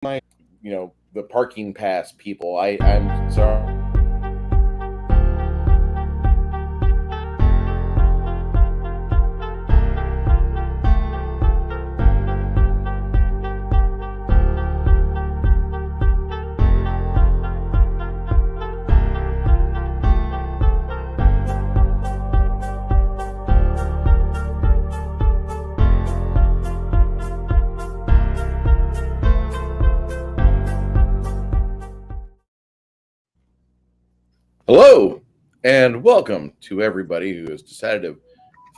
my, the parking pass people. I'm sorry. Hello, and welcome to everybody who has decided to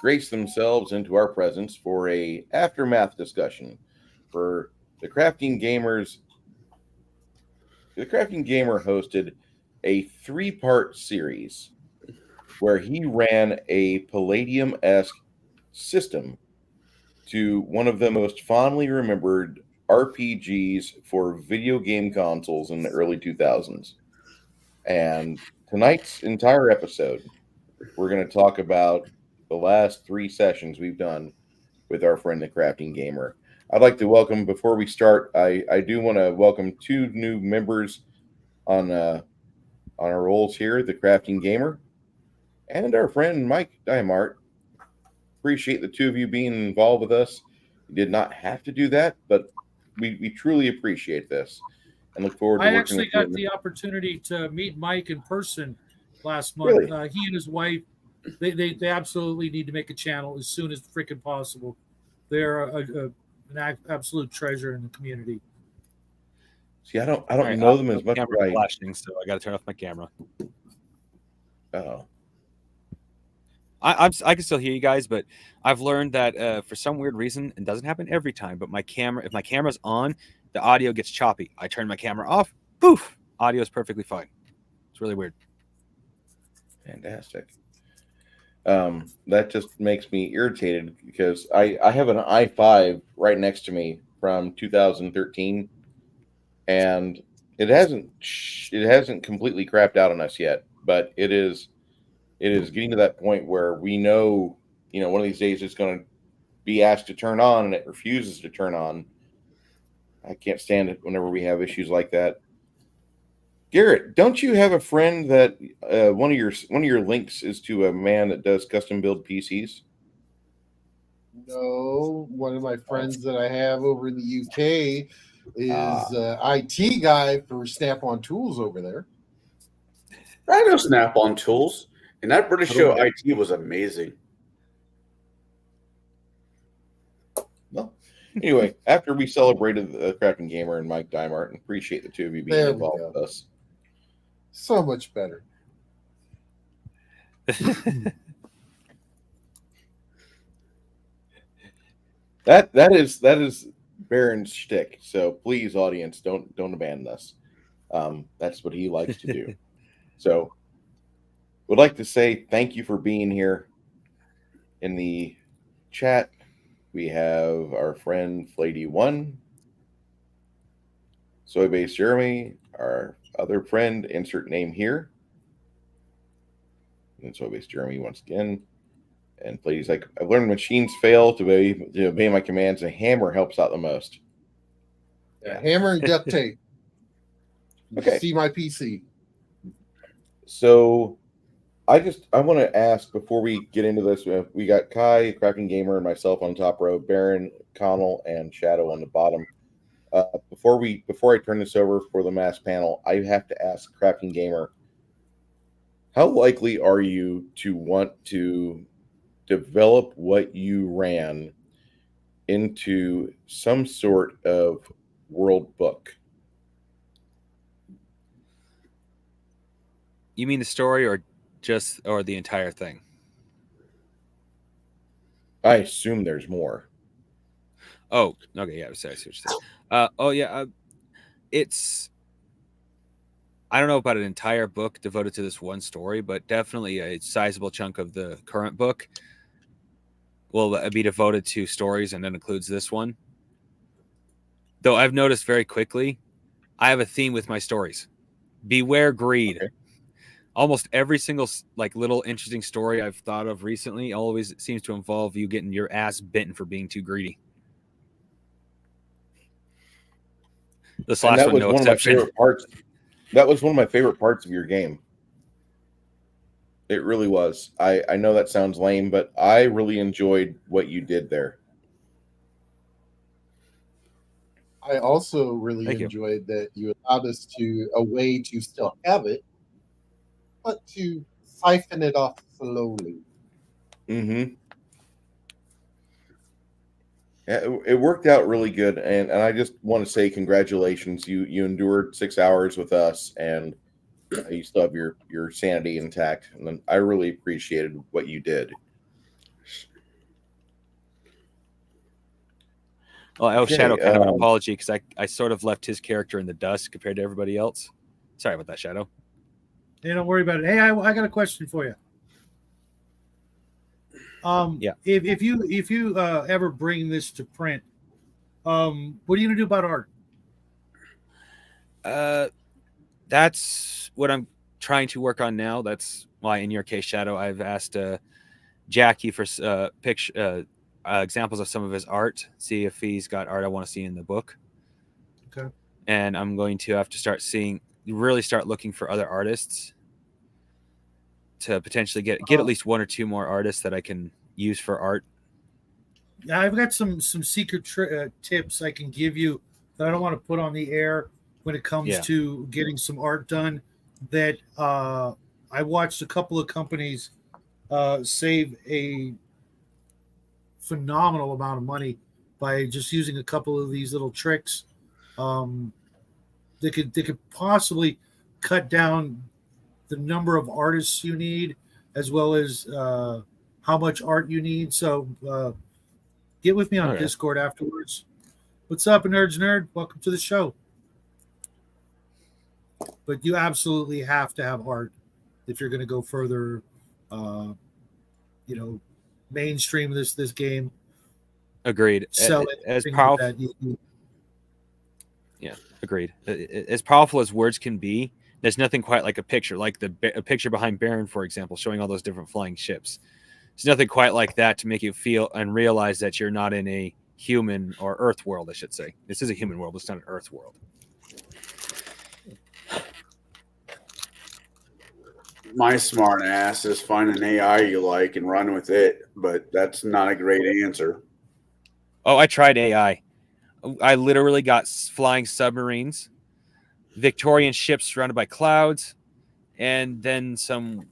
grace themselves into our presence for a aftermath discussion for the Crafting Gamers. The Crafting Gamer hosted a three-part series where he ran a Palladium-esque system to one of the most fondly remembered RPGs for video game consoles in the early 2000s. And tonight's entire episode, we're going to talk about the last three sessions we've done with our friend the Crafting Gamer. I'd like to welcome, before we start, I do want to welcome two new members on our roles here, the Crafting Gamer and our friend Mike Diamart. Appreciate the two of you being involved with us. You did not have to do that, but we truly appreciate this and look forward to I working actually with you. got the opportunity to meet Mike in person last month. Really? He and his wife, they absolutely need to make a channel as soon as freaking possible. They're an absolute treasure in the community. See, I don't All right, know them as much as camera I. flashing, so I got to turn off my camera. Oh, I can still hear you guys, but I've learned that for some weird reason, it doesn't happen every time. But if my camera's on, the audio gets choppy. I turn my camera off, poof, audio is perfectly fine. It's really weird. fantastic. That just makes me irritated because I have an i5 right next to me from 2013, and it hasn't completely crapped out on us yet, but it is getting to that point where we know, one of these days it's going to be asked to turn on and it refuses to turn on. I can't stand it whenever we have issues like that. Garrett, don't you have a friend that one of your links is to a man that does custom build PCs? No, one of my friends that I have over in the UK is IT guy for Snap-on Tools over there. I know Snap-on Tools, and that British show IT was amazing. Well, anyway, after we celebrated the Crafting Gamer and Mike Dimart, and appreciate the two of you being There we involved go. with us. So much better. That is Baron's shtick. So please, audience, don't abandon us. That's what he likes to do. So, would like to say thank you for being here. In the chat, we have our friend Flady1, Soy-Based Jeremy, our other friend, insert name here, and Soy-Based Jeremy once again. And Flady's like, I've learned machines fail to obey my commands, and hammer helps out the most. Yeah, hammer and duct tape. Okay. See my PC. So I want to ask before we get into this, we got Kai, Crafting Gamer, and myself on top row, Baron, Connell, and Shadow on the bottom. Before I turn this over for the mass panel, I have to ask Crafting Gamer, how likely are you to want to develop what you ran into some sort of world book? You mean the story or the entire thing? I assume there's more. Oh, okay, yeah, I see what you're saying. It's, I don't know about an entire book devoted to this one story, but definitely a sizable chunk of the current book will be devoted to stories, and that includes this one. Though I've noticed very quickly, I have a theme with my stories. Beware greed. Okay. Almost every single little interesting story I've thought of recently always seems to involve you getting your ass bitten for being too greedy. This And last that one, was no one of my exception. favorite parts. That was one of my favorite parts of your game. It really was. I know that sounds lame, but I really enjoyed what you did there. I also really Thank you. enjoyed that you allowed us a way to still have it, but to siphon it off slowly. Mm-hmm. It worked out really good, and I just want to say congratulations. You endured 6 hours with us, and you still have your sanity intact, and then I really appreciated what you did. Well, I owe Okay, Shadow kind of an apology because I sort of left his character in the dust compared to everybody else. Sorry about that, Shadow. Hey, don't worry about it. Hey, I got a question for you. Yeah. If you ever bring this to print, what are you gonna do about art? That's what I'm trying to work on now. That's why, in your case, Shadow, I've asked Jackie for picture examples of some of his art. See if he's got art I want to see in the book. Okay. And I'm going to have to really start looking for other artists to potentially get at least one or two more artists that I can use for art. Yeah, I've got some secret tips I can give you that I don't want to put on the air when it comes to getting some art done. That I watched a couple of companies save a phenomenal amount of money by just using a couple of these little tricks. They could possibly cut down the number of artists you need, as well as how much art you need. So get with me on Discord afterwards. What's up, Nerd's Nerd? Welcome to the show. But you absolutely have to have art if you're going to go further, mainstream this game. Agreed. Sell it. As powerful. Yeah, agreed. As powerful as words can be, there's nothing quite like a picture, like a picture behind Baron, for example, showing all those different flying ships. There's nothing quite like that to make you feel and realize that you're not in a human or Earth world, I should say. This is a human world, but it's not an Earth world. My smart ass is find an AI you like and run with it, but that's not a great answer. Oh, I tried AI. I literally got flying submarines, Victorian ships surrounded by clouds, and then something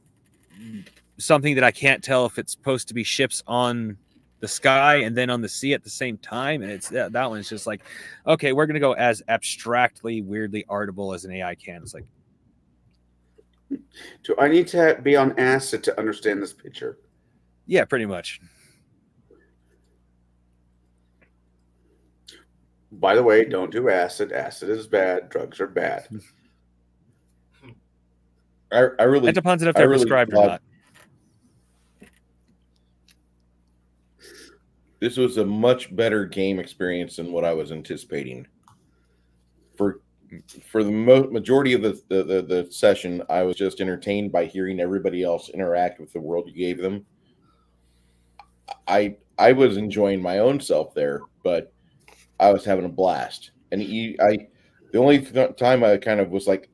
that I can't tell if it's supposed to be ships on the sky and then on the sea at the same time. And it's that one's just like, okay, we're gonna go as abstractly, weirdly artable as an AI can. It's like, do I need to be on acid to understand this picture? Yeah, pretty much. By the way, don't do acid. Acid is bad. Drugs are bad. I really. It depends on if they're prescribed or not. This was a much better game experience than what I was anticipating. For the majority of the session, I was just entertained by hearing everybody else interact with the world you gave them. I was enjoying my own self there, but I was having a blast. And the only time I kind of was like,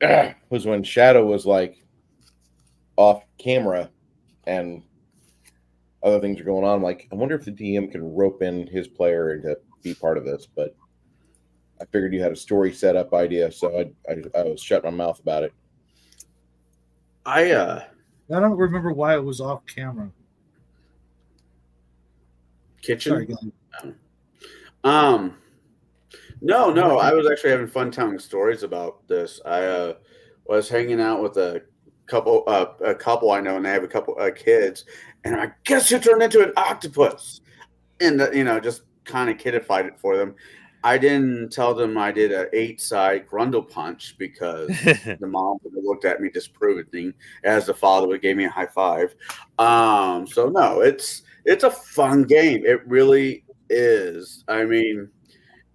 was when Shadow was like off camera and other things are going on. I'm like, I wonder if the DM can rope in his player and to be part of this. But I figured you had a story setup idea, so I was shutting my mouth about it. I don't remember why it was off camera. Kitchen. Sorry, No, I was actually having fun telling stories about this. I was hanging out with a couple I know, and they have a couple kids, and I guess who turned into an octopus, and just kind of kidified it for them. I didn't tell them I did an 8-side grundle punch because the mom would have looked at me disapprovingly, as the father would gave me a high five. So no, it's a fun game. It really is. I mean,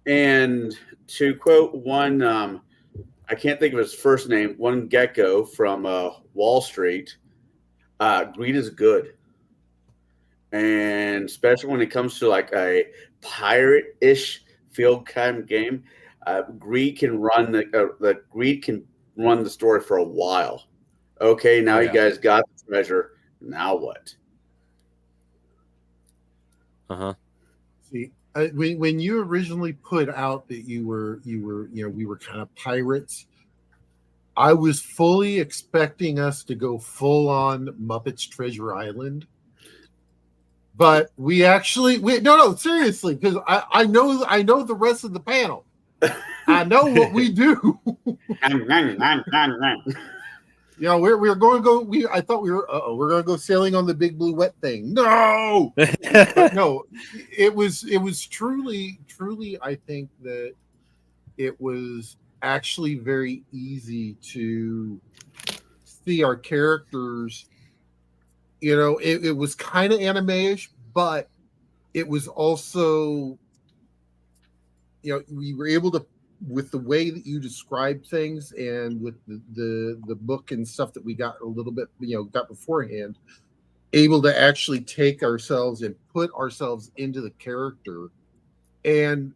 and to quote one, I can't think of his first name, one gecko from Wall Street, greed is good. And especially when it comes to like a pirate-ish field kind of game, Greed can run the greed can run the story for a while. Okay, now you guys got the treasure. Now what? See, when you originally put out that we were kind of pirates, I was fully expecting us to go full on Muppets Treasure Island. But no, seriously, because I know the rest of the panel. I know what we do. We're going to go. I thought we're going to go sailing on the big blue wet thing. No, but no, it was truly. I think that it was actually very easy to see our characters. It was kind of anime-ish, but it was also, we were able to, with the way that you describe things and with the book and stuff that we got a little bit, got beforehand, able to actually take ourselves and put ourselves into the character, and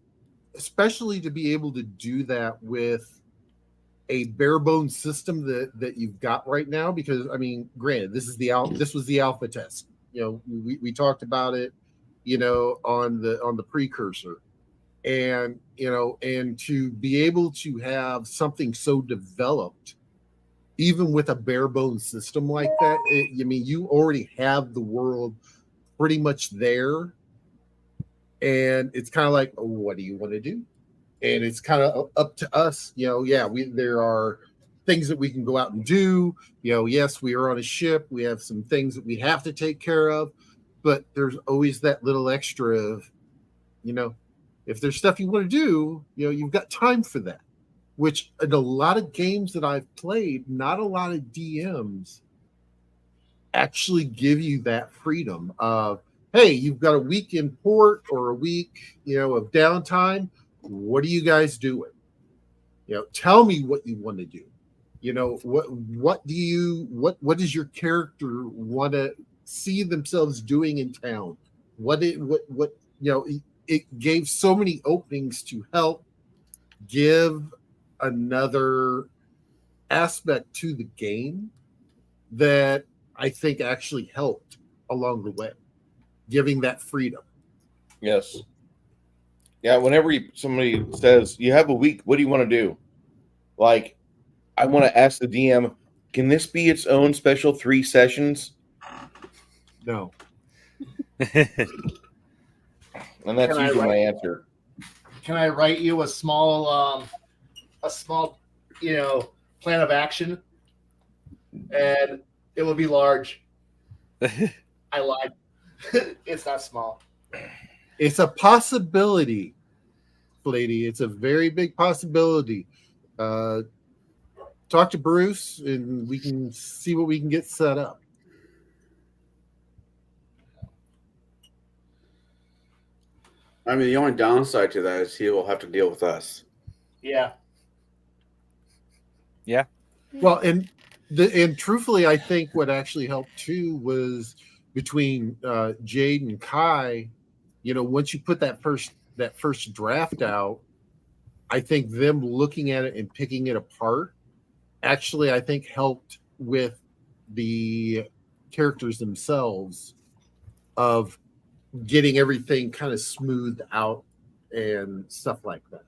especially to be able to do that with a bare bones system that you've got right now, because granted, this was the alpha test. We talked about it, on the precursor, and and to be able to have something so developed, even with a bare bones system like that, you already have the world pretty much there, and it's kind of like, what do you want to do? And it's kind of up to us, there are things that we can go out and do. Yes, we are on a ship. We have some things that we have to take care of, but there's always that little extra of, if there's stuff you want to do, you've got time for that, which in a lot of games that I've played, not a lot of DMs actually give you that freedom of, hey, you've got a week in port or a week, of downtime. What are you guys doing? Tell me what you want to do. What does your character want to see themselves doing in town? It gave so many openings to help give another aspect to the game that I think actually helped along the way, giving that freedom. Yes. Yeah, whenever somebody says, you have a week, what do you want to do? Like, I want to ask the DM, can this be its own special 3 sessions? No. And that's usually my answer. Can I write you a small plan of action? And it will be large. I lied. It's not small. It's a possibility, lady. It's a very big possibility. Talk to Bruce, and we can see what we can get set up. The only downside to that is he will have to deal with us. Yeah. Yeah. Well, and truthfully, I think what actually helped too was between Jade and Kai. Once you put that first draft out, I think them looking at it and picking it apart actually, I think, helped with the characters themselves of getting everything kind of smoothed out and stuff like that.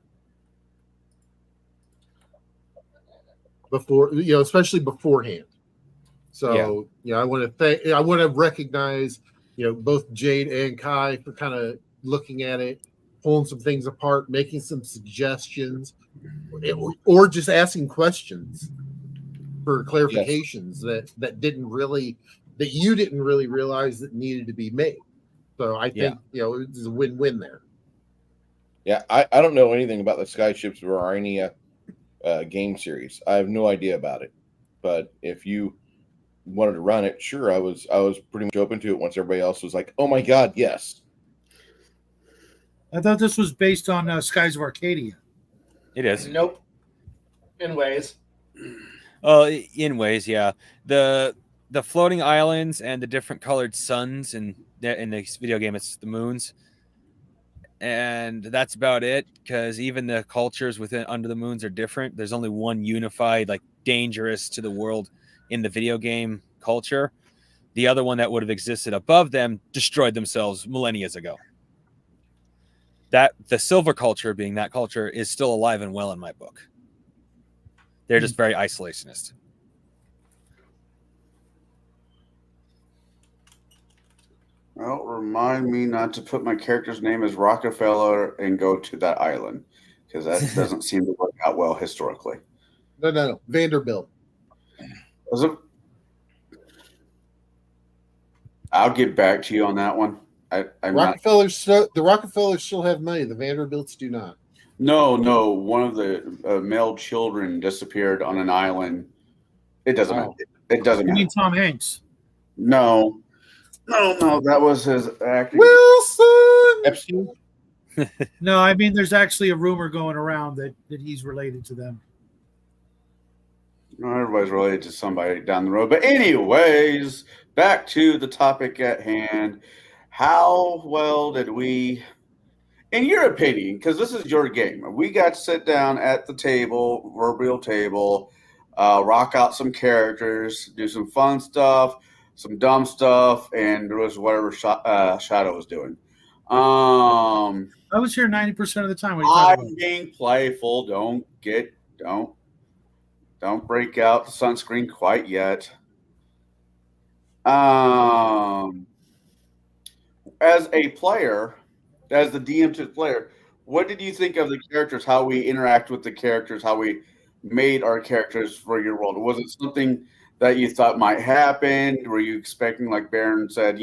Before, especially beforehand. So, I want to recognize, both Jade and Kai for kind of looking at it, pulling some things apart, making some suggestions, or just asking questions for clarifications that you didn't really realize that needed to be made. So I think it's a win-win there. Yeah, I don't know anything about the Skyships or Arenaria game series. I have no idea about it. But if you wanted to run it, sure, I was pretty much open to it once everybody else was like, oh my god, yes. I thought this was based on Skies of Arcadia. It is. Nope. In ways. In ways, yeah. The floating islands and the different colored suns, and in this video game, it's the moons. and that's about it, because even the cultures within Under the Moons are different. There's only one unified, like, dangerous to the world in the video game culture. The other one that would have existed above them destroyed themselves millennia ago. That the silver culture, being that culture, is still alive and well in my book. They're just very isolationist. Well, remind me not to put my character's name as Rockefeller and go to that island, because that doesn't seem to work out well historically. No. Vanderbilt. Was it? I'll get back to you on that one. I'm Rockefellers. The Rockefellers still have money. The Vanderbilts do not. No. One of the male children disappeared on an island. It doesn't matter. It doesn't You matter. mean Tom Hanks? No. That was his acting. Wilson. Epstein? No, I mean there's actually a rumor going around that he's related to them. No, everybody's related to somebody down the road. But anyways, back to the topic at hand. How well did we, in your opinion, because this is your game, we got to sit down at the table, proverbial table, rock out some characters, do some fun stuff, some dumb stuff, and there was whatever Shadow was doing. I was here 90% of the time. What are you talking I'm about? being playful. Don't break out the sunscreen quite yet. As a player, as the DM to the player, what did you think of the characters, how we interact with the characters, how we made our characters for your world? Was it something that you thought might happen? Were you expecting, like Baron said,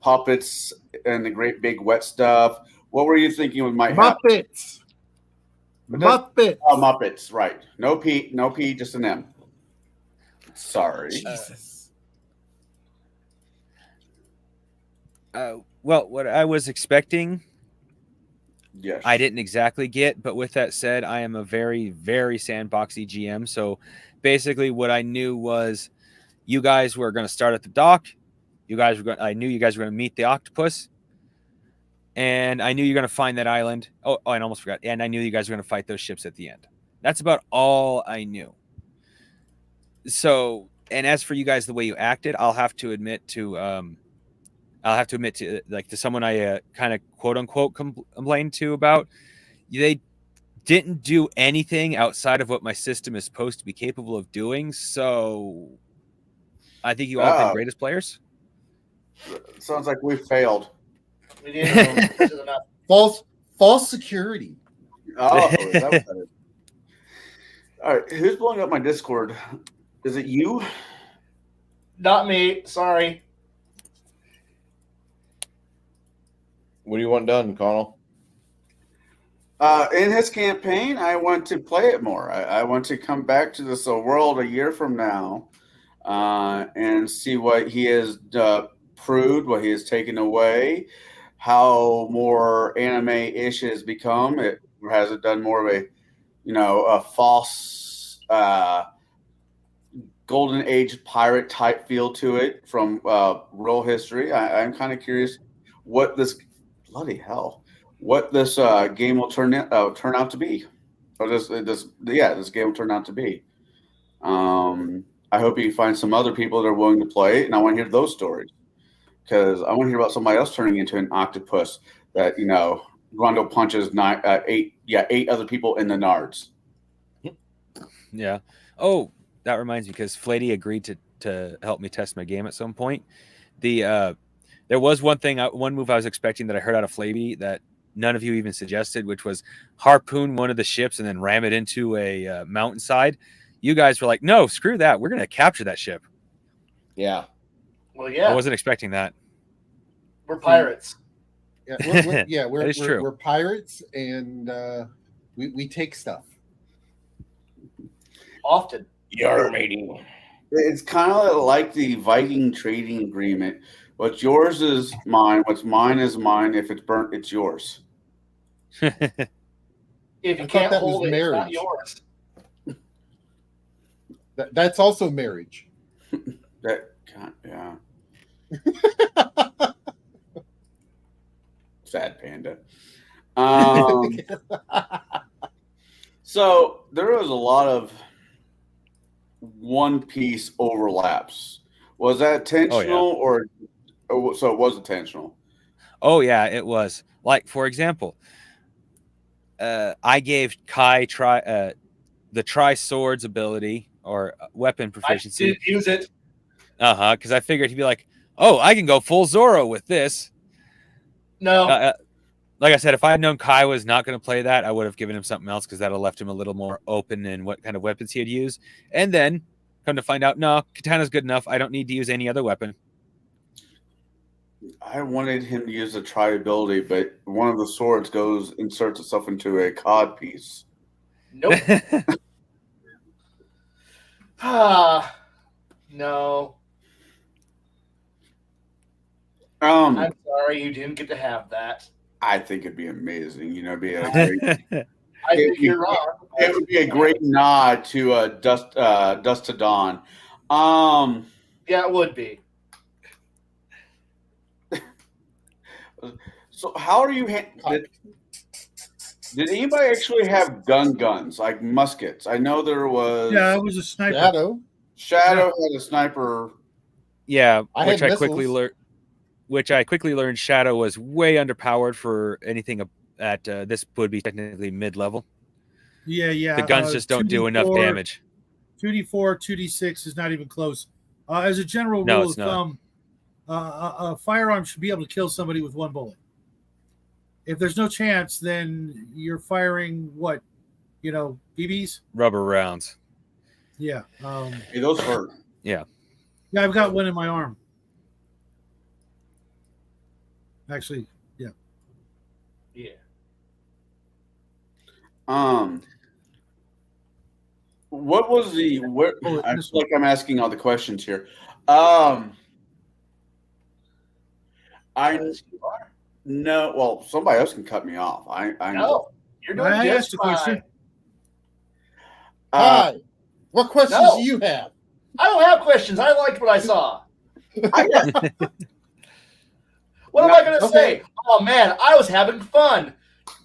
puppets and the great big wet stuff? What were you thinking might happen? Muppets. Muppets. Oh, Muppets, right. No P, just an M. Sorry. Jesus. Well, what I was expecting, Yes. I didn't exactly get. But with that said, I am a very, very sandboxy GM. So basically what I knew was you guys were going to start at the dock. I knew you guys were going to meet the octopus. And I knew you were going to find that island. Oh, I almost forgot. And I knew you guys were going to fight those ships at the end. That's about all I knew. So, and as for you guys, the way you acted, I'll have to admit to like, to someone I kind of quote unquote complained to about, they didn't do anything outside of what my system is supposed to be capable of doing. So I think you all did great as players. Sounds like we failed. We didn't know enough. False security. Oh, is that what that is? All right, who's blowing up my Discord? Is it you? Not me. Sorry. What do you want done, Connell? In his campaign, I want to play it more. I want to come back to this world a year from now and see what he has proved, what he has taken away, how more anime-ish has become. Has it done more of a false golden age pirate type feel to it from real history? I'm kind of curious what this game will turn out to be, or this game will turn out to be. I hope you find some other people that are willing to play it, and I want to hear those stories, because I want to hear about somebody else turning into an octopus that Rondo punches 8 other people in the nards. Yeah. Oh, that reminds me, because Flatey agreed to help me test my game at some point. There was one move I was expecting that I heard out of Flavey that none of you even suggested, which was harpoon one of the ships and then ram it into a mountainside. You guys were like, no, screw that. We're going to capture that ship. Yeah. Well, yeah. I wasn't expecting that. We're pirates. Yeah, That is true. We're pirates, and we take stuff. Often. Yar matey. It's kind of like the Viking trading agreement. What's yours is mine. What's mine is mine. If it's burnt, it's yours. If you thought can't that was hold it, it's not marriage. yours. That's also marriage. Yeah. Sad panda. Um, so there was a lot of One Piece overlaps. Was that intentional so it was intentional? Oh yeah, it was. Like for example, I gave Kai the Tri Swords ability or weapon I proficiency. didn't use it. Because I figured he'd be like, "Oh, I can go full Zoro with this." No. Like I said, if I had known Kai was not going to play that, I would have given him something else because that would have left him a little more open in what kind of weapons he'd use. And then come to find out, no, Katana's good enough. I don't need to use any other weapon. I wanted him to use the Tri ability, but one of the swords inserts itself into a cod piece. Nope. No. I'm sorry you didn't get to have that. I think it'd be amazing. You know, it'd be a great. I think you're wrong. It would be a great nod to Dust to Dawn. Yeah, it would be. So how are you? Did anybody actually have guns like muskets? I know there was. Yeah, I was a sniper. Shadow had a sniper. Yeah, I which I quickly learned Shadow was way underpowered for anything at this would be technically mid-level. Yeah. The guns just don't do enough damage. 2d4, 2d6 is not even close. As a general No, rule it's of thumb, a firearm should be able to kill somebody with one bullet. If there's no chance, then you're firing what? BBs? Rubber rounds. Yeah. Hey, those hurt. Yeah. Yeah, I've got one in my arm. Actually, yeah. Yeah. What was the what? I feel like I'm asking all the questions here. No. Well, somebody else can cut me off. I No, you're doing I just asked a question. Hi. What questions do you have? I don't have questions. I liked what I saw. What am I going to say? Oh, man, I was having fun.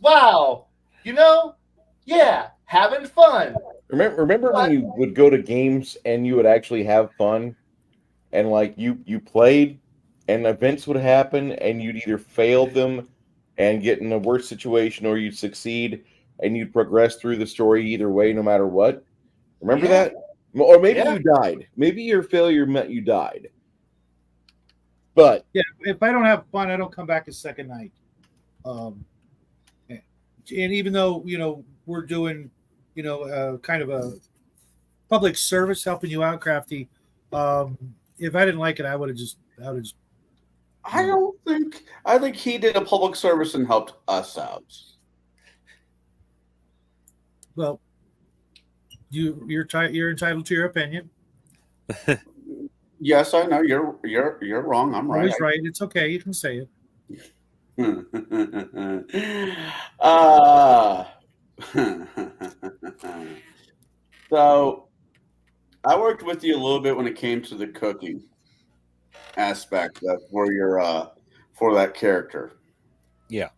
Wow. Yeah, having fun. Remember when you would go to games and you would actually have fun, and like you played, and events would happen, and you'd either fail them and get in a worse situation, or you'd succeed and you'd progress through the story either way, no matter what. Remember that? Or maybe you died. Maybe your failure meant you died. But yeah, if I don't have fun, I don't come back a second night. And even though we're doing kind of a public service helping you out, Crafty. If I didn't like it, I would have just. I think he did a public service and helped us out. Well, you're entitled to your opinion. Yes, I know you're wrong. I'm right. Always right. It's okay. You can say it. So, I worked with you a little bit when it came to the cooking aspect for that character. Yeah.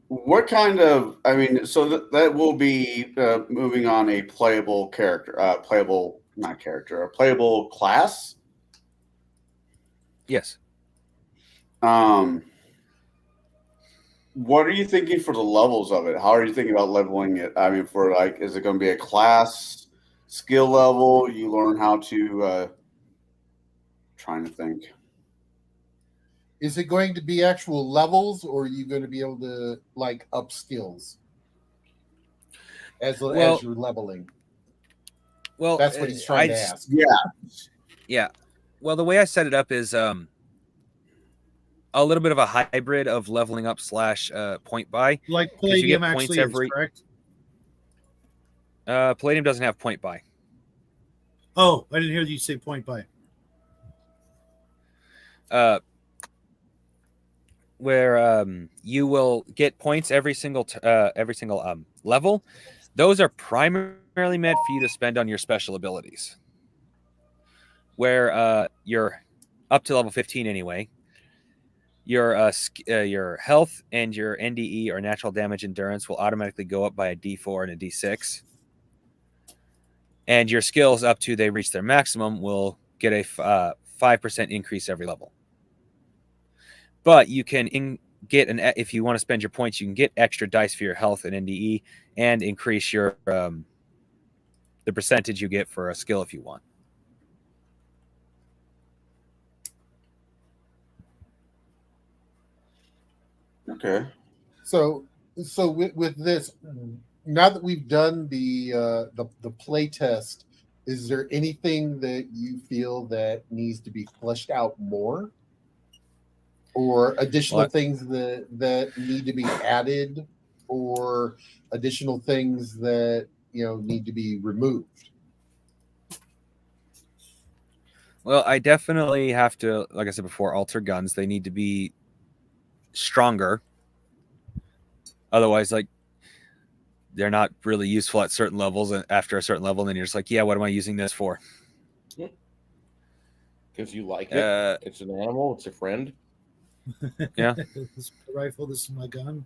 What kind of? I mean, so that will be moving on a playable character, a playable class. Yes. What are you thinking for the levels of it? How are you thinking about leveling it? I mean, is it going to be a class skill level? You learn how to. Trying to think. Is it going to be actual levels, or are you going to be able to up skills as you're leveling? Well, that's what he's trying to ask. Yeah. Well, the way I set it up is a little bit of a hybrid of leveling up / point buy. Like Palladium actually is, correct? Palladium doesn't have point buy. Oh, I didn't hear you say point buy. Where you will get points every single level. Those are primarily meant for you to spend on your special abilities. Where you're up to level 15 anyway. your health and your NDE or natural damage endurance will automatically go up by a D4 and a D6. And your skills up to they reach their maximum will get a 5% increase every level. But you can get if you want to spend your points, you can get extra dice for your health and NDE and increase your the percentage you get for a skill if you want. Okay. So with this, now that we've done the play test, is there anything that you feel that needs to be fleshed out more, or additional things that need to be added, or additional things that need to be removed? Well, I definitely have to, like I said before, alter guns. They need to be stronger. Otherwise, like, they're not really useful at certain levels. And after a certain level, and then you're just like, yeah, what am I using this for? Because you like it. It's an animal. It's a friend. Yeah. This is my rifle. This is my gun.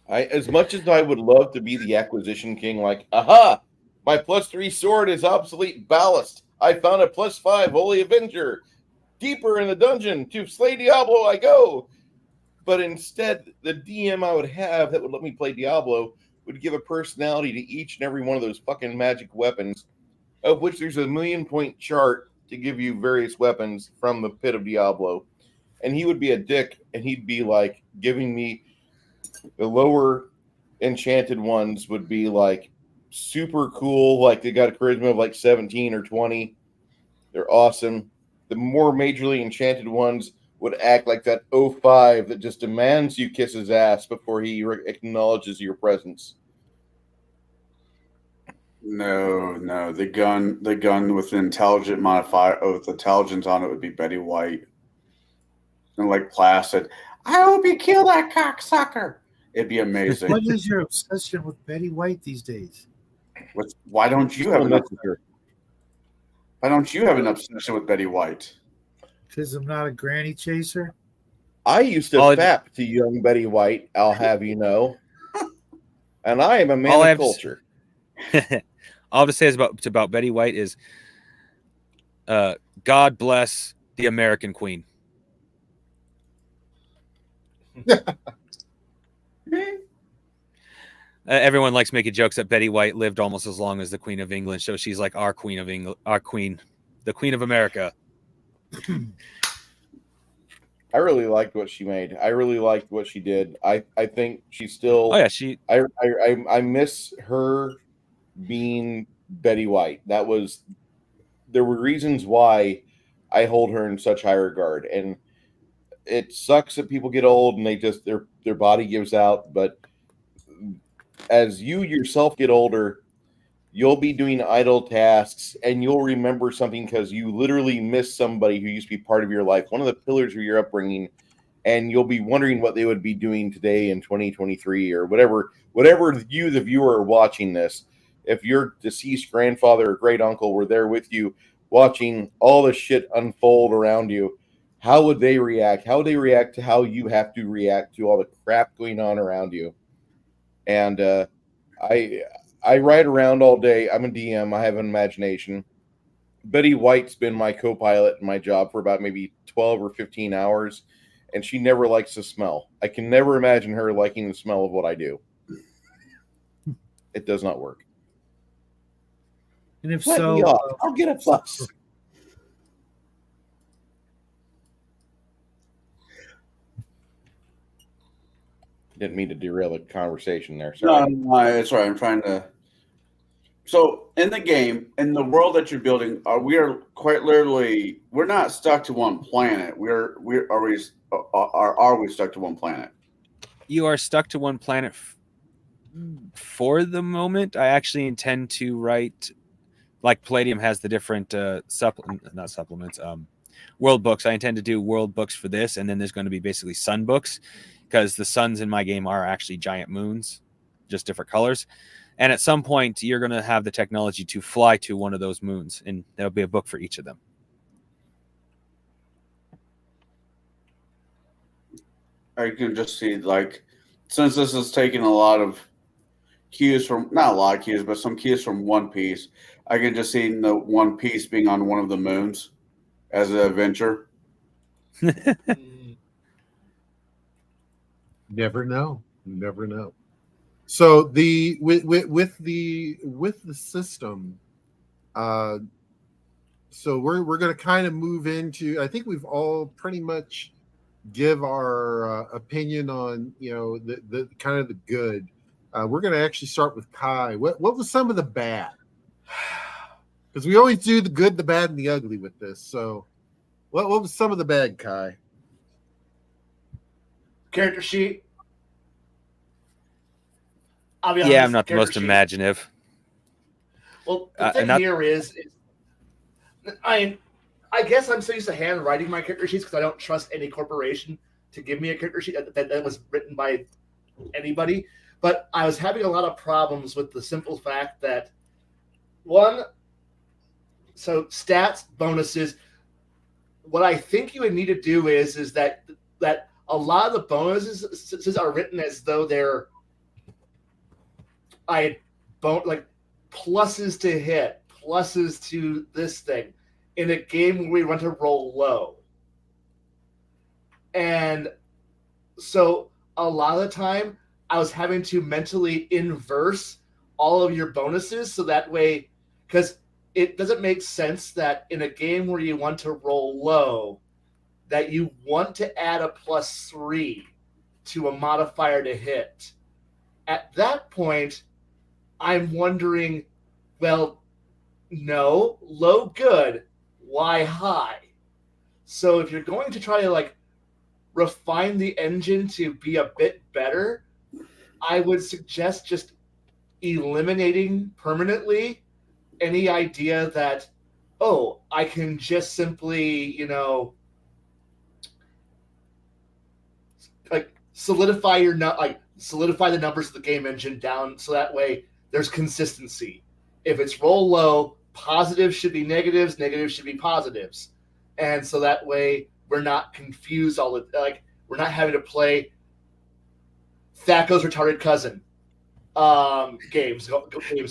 As much as I would love to be the acquisition king, like, aha, my +3 sword is obsolete ballast. I found a +5 Holy Avenger. Deeper in the dungeon to slay Diablo I go. But instead, the DM I would have that would let me play Diablo would give a personality to each and every one of those fucking magic weapons, of which there's a 1,000,000-point chart to give you various weapons from the pit of Diablo. And he would be a dick, and he'd be like giving me the lower enchanted ones would be like super cool, like they got a charisma of like 17 or 20. They're awesome. The more majorly enchanted ones would act like that 05 that just demands you kiss his ass before he acknowledges your presence. No. The gun with the intelligent modifier with intelligence on it would be Betty White. And like Placid, I hope you kill that cocksucker. It'd be amazing. What is your obsession with Betty White these days? Why don't you have an obsession with Betty White? Because I'm not a granny chaser. I used to fap to young Betty White, I'll have you know. And I am a man of culture. All I have to say about Betty White is God bless the American Queen. Everyone likes making jokes that Betty White lived almost as long as the Queen of England, so she's like our Queen of England, our Queen, the Queen of America. I really liked what she made. I really liked what she did. I think she's still. Oh yeah, I miss her being Betty White. There were reasons why I hold her in such high regard, and it sucks that people get old and they just their body gives out. But as you yourself get older, you'll be doing idle tasks and you'll remember something because you literally miss somebody who used to be part of your life, one of the pillars of your upbringing, and you'll be wondering what they would be doing today in 2023 or whatever you, the viewer, are watching this. If your deceased grandfather or great uncle were there with you watching all the shit unfold around you, how would they react? How would they react to how you have to react to all the crap going on around you? And I ride around all day. I'm a DM. I have an imagination. Betty White's been my co-pilot in my job for about maybe 12 or 15 hours, and she never likes the smell. I can never imagine her liking the smell of what I do. It does not work. And if Let so, me off. I'll get a plus. Didn't mean to derail the conversation there. Sorry. No, it's all right. I'm trying to. So in the game, in the world that you're building, we are quite literally, we're not stuck to one planet. Are we stuck to one planet? You are stuck to one planet for the moment. I actually intend to write, like Palladium has the different world books. I intend to do world books for this, and then there's going to be basically sun books, because the suns in my game are actually giant moons, just different colors. And at some point, you're going to have the technology to fly to one of those moons, and there'll be a book for each of them. I can just see, like, since this is taking a lot of cues from, not a lot of cues, but some cues from One Piece, I can just see the One Piece being on one of the moons as an adventure. Never know. Never know. So the with the system, so we're going to kind of move into. I think we've all pretty much give our opinion on the kind of the good. We're going to actually start with Kai. What was some of the bad? Because we always do the good, the bad, and the ugly with this. So, what was some of the bad, Kai? Character sheet. I'll be Yeah, honest, I'm not the most sheet. imaginative. Well, the thing here is I guess I'm so used to handwriting my character sheets because I don't trust any corporation to give me a character sheet that was written by anybody. But I was having a lot of problems with the simple fact that, one, so stats, bonuses, what I think you would need to do is that a lot of the bonuses are written as though they're like pluses to hit, pluses to this thing in a game where we want to roll low. And so a lot of the time I was having to mentally inverse all of your bonuses so that way, because it doesn't make sense that in a game where you want to roll low, that you want to add a +3 to a modifier to hit. At that point, I'm wondering, well, no, low good, why high? So if you're going to try to like refine the engine to be a bit better, I would suggest just eliminating permanently any idea that, oh, I can just simply, like solidify the numbers of the game engine down so that way there's consistency. If it's roll low, positives should be negatives, negatives should be positives. And so that way we're not confused we're not having to play Thaco's retarded cousin games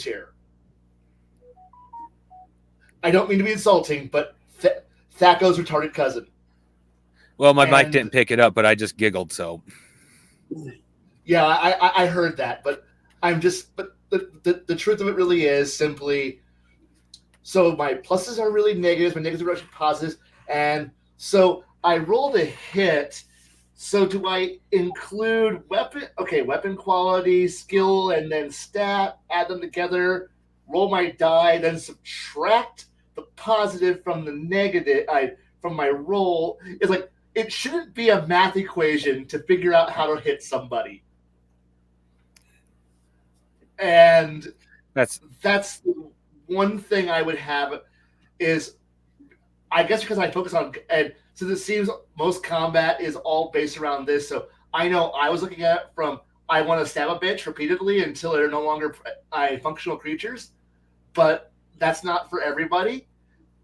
here. I don't mean to be insulting, but Thaco's retarded cousin. Well, my mic didn't pick it up, but I just giggled, so. Yeah, I heard that, but the truth of it really is simply, so my pluses are really negatives, my negatives are actually positives, and so I rolled a hit. So do I include weapon quality, skill, and then stat, add them together, roll my die, then subtract the positive from the negative, from my roll? It's like, it shouldn't be a math equation to figure out how to hit somebody. And that's the one thing I would have is, I guess because I focus on, and since it seems most combat is all based around this, so I know I was looking at it from, I want to stab a bitch repeatedly until they're no longer functional creatures, but that's not for everybody.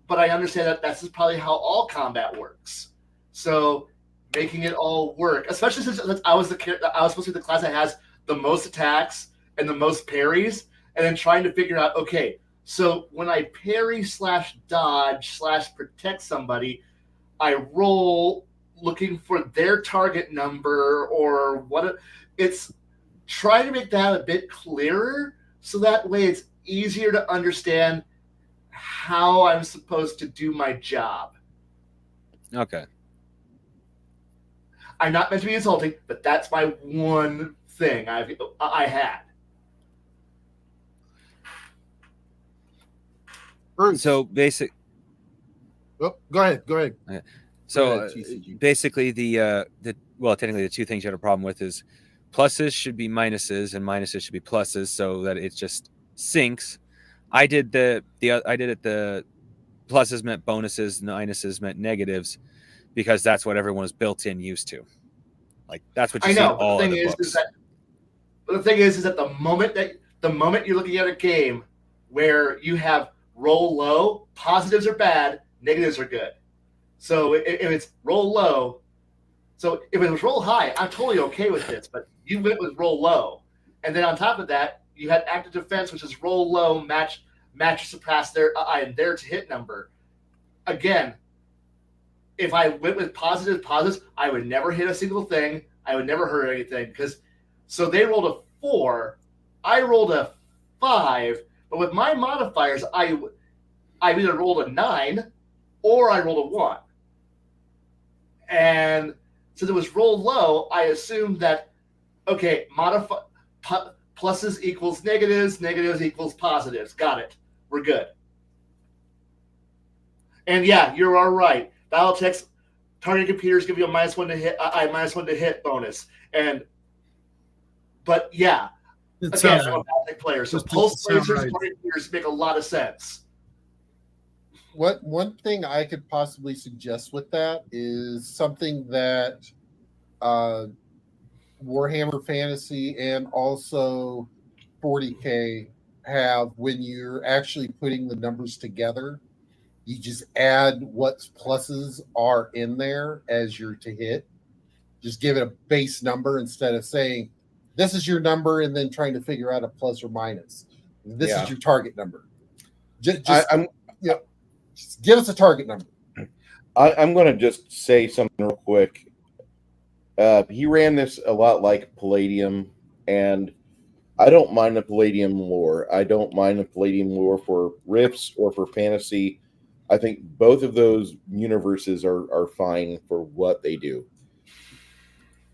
But I understand that that's probably how all combat works. So making it all work, especially since I was supposed to be the class that has the most attacks and the most parries, and then trying to figure out, okay, so when I parry / dodge / protect somebody, I roll looking for their target number or what. It's trying to make that a bit clearer so that way it's easier to understand how I'm supposed to do my job. Okay. I'm not meant to be insulting, but that's my one thing I had. So basic. Oh, go ahead. Okay. So basically, technically the two things you had a problem with is pluses should be minuses and minuses should be pluses, so that it just syncs. I did the pluses meant bonuses, minuses meant negatives, because that's what everyone is built in used to. Like that's what you see in all other books. But the thing is that the moment you're looking at a game where you have roll low, positives are bad, negatives are good. So if it's roll low, So if it was roll high, I'm totally okay with this. But you went with roll low, and then on top of that, you had active defense, which is roll low, match or surpass their their to hit number. Again, if I went with positives, I would never hit a single thing. I would never hurt anything so they rolled a 4, I rolled a 5, but with my modifiers, I either rolled a 9 or I rolled a 1. And since it was rolled low, I assumed that, okay, pluses equals negatives, negatives equals positives. Got it. We're good. And yeah, you're all right. Battletech's target computers give you a -1 to hit, -1 to hit bonus. But yeah, again, I'm a Battletech player, so pulse lasers, target computers make a lot of sense. One thing I could possibly suggest with that is something that Warhammer Fantasy and also 40K have when you're actually putting the numbers together. You just add what pluses are in there as you're to hit. Just give it a base number instead of saying, this is your number and then trying to figure out a plus or minus. This is your target number. Just give us a target number. I'm going to just say something real quick. He ran this a lot like Palladium, and I don't mind the Palladium lore. I don't mind the Palladium lore for Rifts or for Fantasy. I think both of those universes are fine for what they do.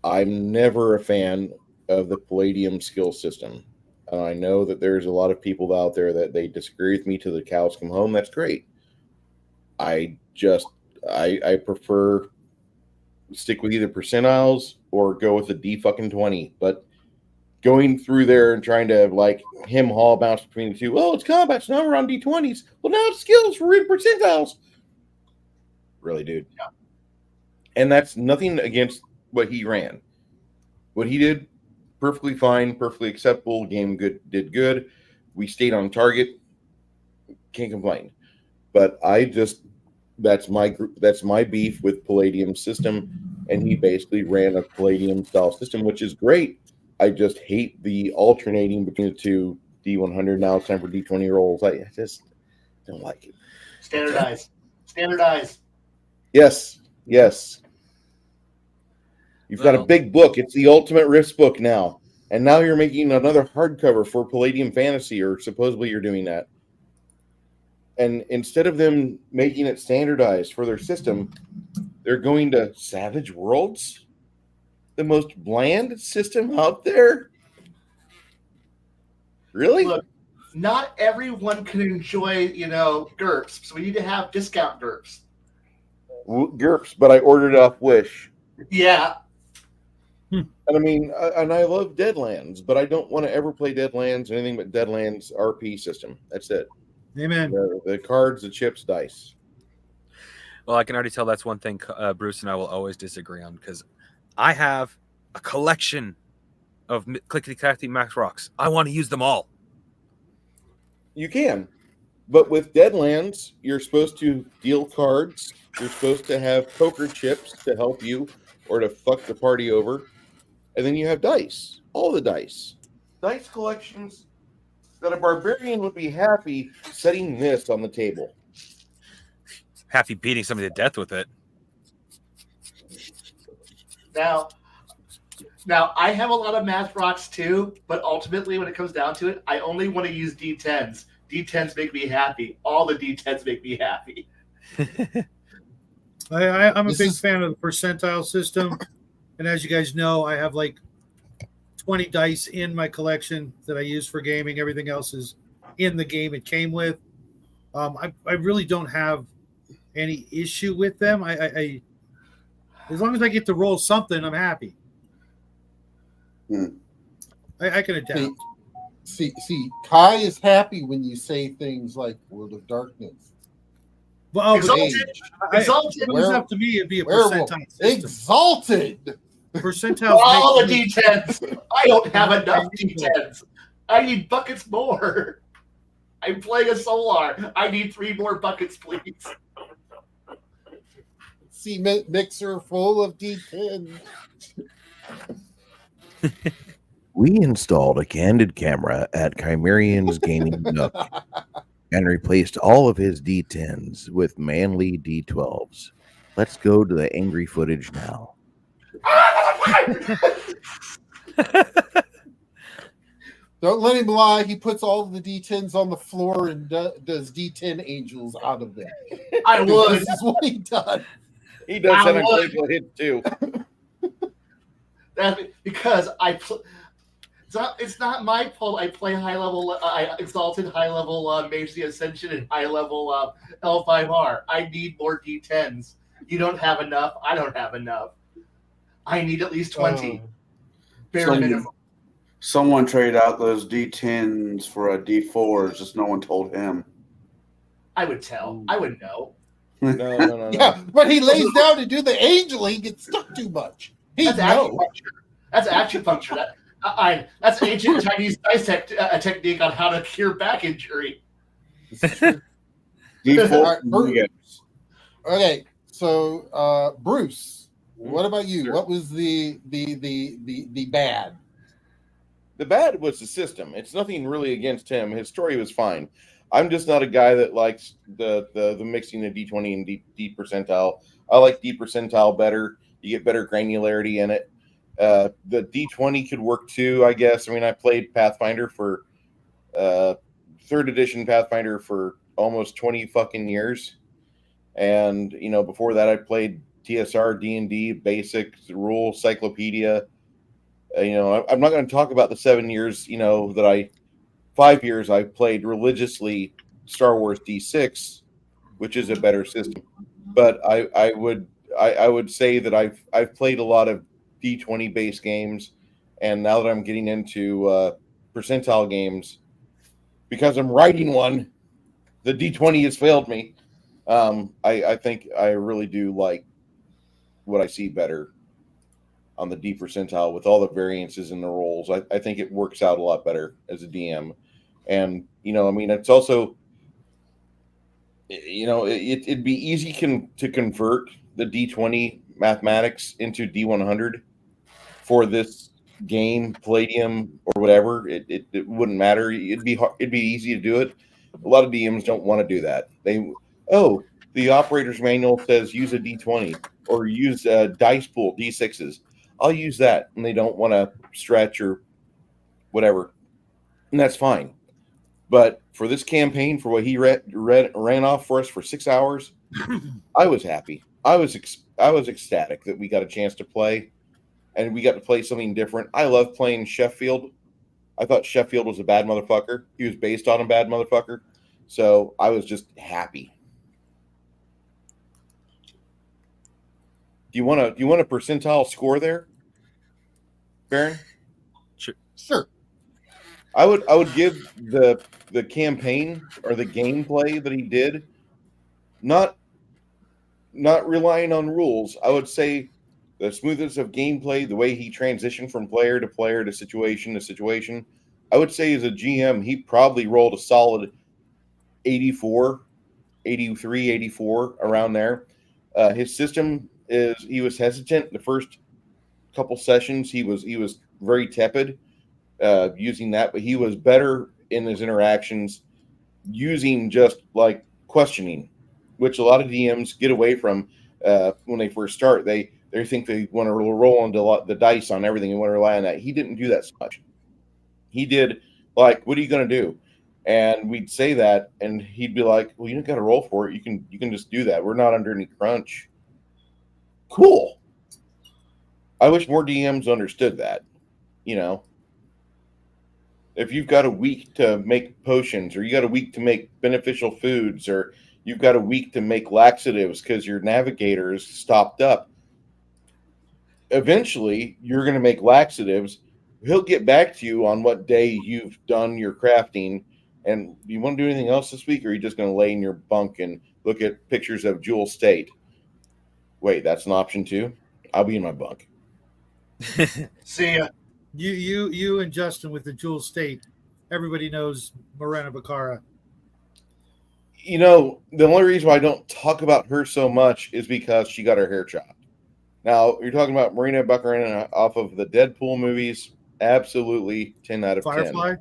I'm never a fan of the Palladium skill system. I know that there's a lot of people out there that they disagree with me till the cows come home. That's great. I prefer stick with either percentiles or go with the D-20. But going through there and trying to like haul bounce between the two. Well, it's combat, so now we're on D20s. Well, now it's skills, we're in percentiles. Really, dude. Yeah. And that's nothing against what he ran. What he did, perfectly fine, perfectly acceptable. Game did good. We stayed on target. Can't complain. But that's my beef with Palladium system, and he basically ran a Palladium style system, which is great. I just hate the alternating between the two. D100, now it's time for D20 rolls. I just don't like it. Standardize. Yes. You've got a big book. It's the Ultimate Rifts book now. And now you're making another hardcover for Palladium Fantasy, or supposedly you're doing that. And instead of them making it standardized for their system, they're going to Savage Worlds, the most bland system out there. Really? Look, not everyone can enjoy, GURPS, so we need to have discount GURPS. GURPS, but I ordered it off Wish. Yeah. And I mean, and I love Deadlands, but I don't want to ever play Deadlands, anything but Deadlands RP system. That's it. Amen. The cards, the chips, dice. Well, I can already tell that's one thing Bruce and I will always disagree on, because I have a collection of clickety-clackety Max Rocks. I want to use them all. You can. But with Deadlands, you're supposed to deal cards. You're supposed to have poker chips to help you or to fuck the party over. And then you have dice. All the dice. Dice collections that a barbarian would be happy setting this on the table. Happy beating somebody to death with it. Now, I have a lot of math rocks too, but ultimately when it comes down to it, I only want to use D10s. D10s make me happy. All the D10s make me happy. I'm a big fan of the percentile system. And as you guys know, I have like 20 dice in my collection that I use for gaming. Everything else is in the game it came with. I really don't have any issue with them. I as long as I get to roll something, I'm happy. I can adapt. See, Kai is happy when you say things like World of Darkness. Well, Exalted. It was up to me. It'd be a percentile system. Exalted. Percentiles. All the D10s. I don't have enough D10s. I need buckets more. I'm playing a Solar. I need 3 more buckets, please. fancy mixer full of D10. We installed a candid camera at Chimerian's gaming nook and replaced all of his D10s with manly D12s. Let's go to the angry footage now. Don't let him lie. He puts all of the D10s on the floor and does D10 angels out of them. I would. This is what he does. He does that on playable hits too. That's because it's not my fault. I play high level, exalted high level Mage the Ascension and high level L5R. I need more D10s. You don't have enough. I don't have enough. I need at least 20. Bare minimum. Someone traded out those D10s for a D4s, just no one told him. I would tell. I would know. No. Yeah, but he lays down to do the angel. He gets stuck too much. That's acupuncture. That's ancient Chinese dice technique on how to cure back injury. D4. Okay, so Bruce, what about you? Sure. What was the bad? The bad was the system. It's nothing really against him. His story was fine. I'm just not a guy that likes the mixing the D20 and D percentile. I like D percentile better. You get better granularity in it. The D20 could work too, I guess. I mean, I played Pathfinder for 3rd edition Pathfinder for almost 20 fucking years. And, before that I played TSR, D&D, Basic, Rule, Cyclopedia. I'm not going to talk about the 7 years, 5 years I played religiously Star Wars D6, which is a better system. But I would say that I've played a lot of D20 based games, and now that I'm getting into percentile games, because I'm writing one, the D20 has failed me. I think I really do like what I see better on the D percentile with all the variances in the rolls. I think it works out a lot better as a DM. And, it's also, it'd be easy to convert the D20 mathematics into D100 for this game, Palladium or whatever. It wouldn't matter. It'd be easy to do it. A lot of DMs don't want to do that. The operator's manual says use a D20 or use a dice pool, D6s. I'll use that, and they don't want to stretch or whatever, and that's fine. But for this campaign, for what he ran off for us for 6 hours, I was happy. I was ecstatic that we got a chance to play, and we got to play something different. I love playing Sheffield. I thought Sheffield was a bad motherfucker. He was based on a bad motherfucker, so I was just happy. Do you want a percentile score there, Baron? Sure. I would give the campaign or the gameplay that he did, not relying on rules. I would say the smoothness of gameplay, the way he transitioned from player to player to situation to situation. I would say as a GM, he probably rolled a solid 84, 83, 84 around there. His system is he was hesitant the first couple sessions. He was very tepid using that, but he was better in his interactions using just like questioning, which a lot of DMs get away from when they first start. They think they want to roll into the dice on everything and want to rely on that. He didn't do that so much. He did like, what are you going to do? And we'd say that, and he'd be like, well, you don't got to roll for it. You can just do that. We're not under any crunch. Cool. I wish more DMs understood that. If you've got a week to make potions, or you got a week to make beneficial foods, or you've got a week to make laxatives because your navigator is stopped up, eventually you're going to make laxatives. He'll get back to you on what day you've done your crafting. And you want to do anything else this week, or are you just going to lay in your bunk and look at pictures of Jewel State? Wait, that's an option too? I'll be in my bunk. See ya. You and Justin with the Jewel State. Everybody knows Morena Baccara. The only reason why I don't talk about her so much is because she got her hair chopped. Now, you're talking about Marina Baccarin off of the Deadpool movies. Absolutely 10 out of 10.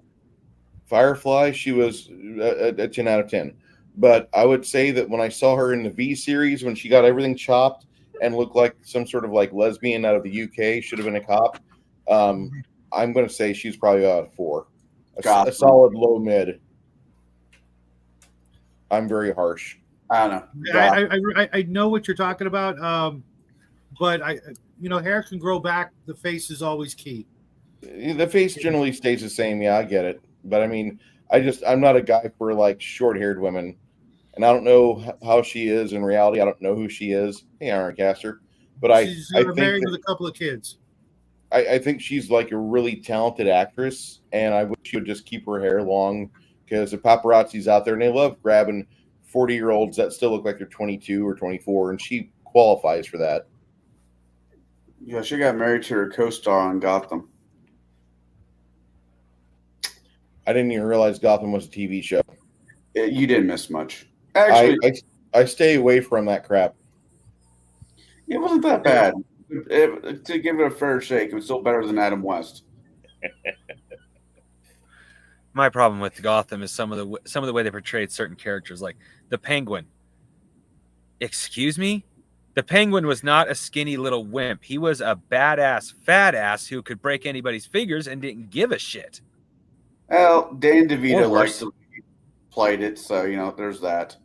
Firefly, she was a 10 out of 10. But I would say that when I saw her in the V series, when she got everything chopped and looked like some sort of like lesbian out of the UK, should have been a cop, I'm going to say she's probably a 4. A solid low mid. I'm very harsh. I don't know. I know what you're talking about. But hair can grow back. The face is always key. The face generally stays the same. Yeah, I get it. But I mean, I'm not a guy for like short-haired women, and I don't know how she is in reality. I don't know who she is. Hey, Iron Caster, but she's married with a couple of kids. I think she's like a really talented actress, and I wish she would just keep her hair long because the paparazzi's out there and they love grabbing 40-year-olds that still look like they're 22 or 24, and she qualifies for that. Yeah, she got married to her co-star on Gotham. I didn't even realize Gotham was a TV show. You didn't miss much. Actually, I stay away from that crap. It wasn't that bad. To give it a fair shake, it was still better than Adam West. My problem with Gotham is some of the way they portrayed certain characters, like the Penguin. Excuse me? The Penguin was not a skinny little wimp. He was a badass fat ass who could break anybody's fingers and didn't give a shit. Well, Dan DeVito played it, so there's that.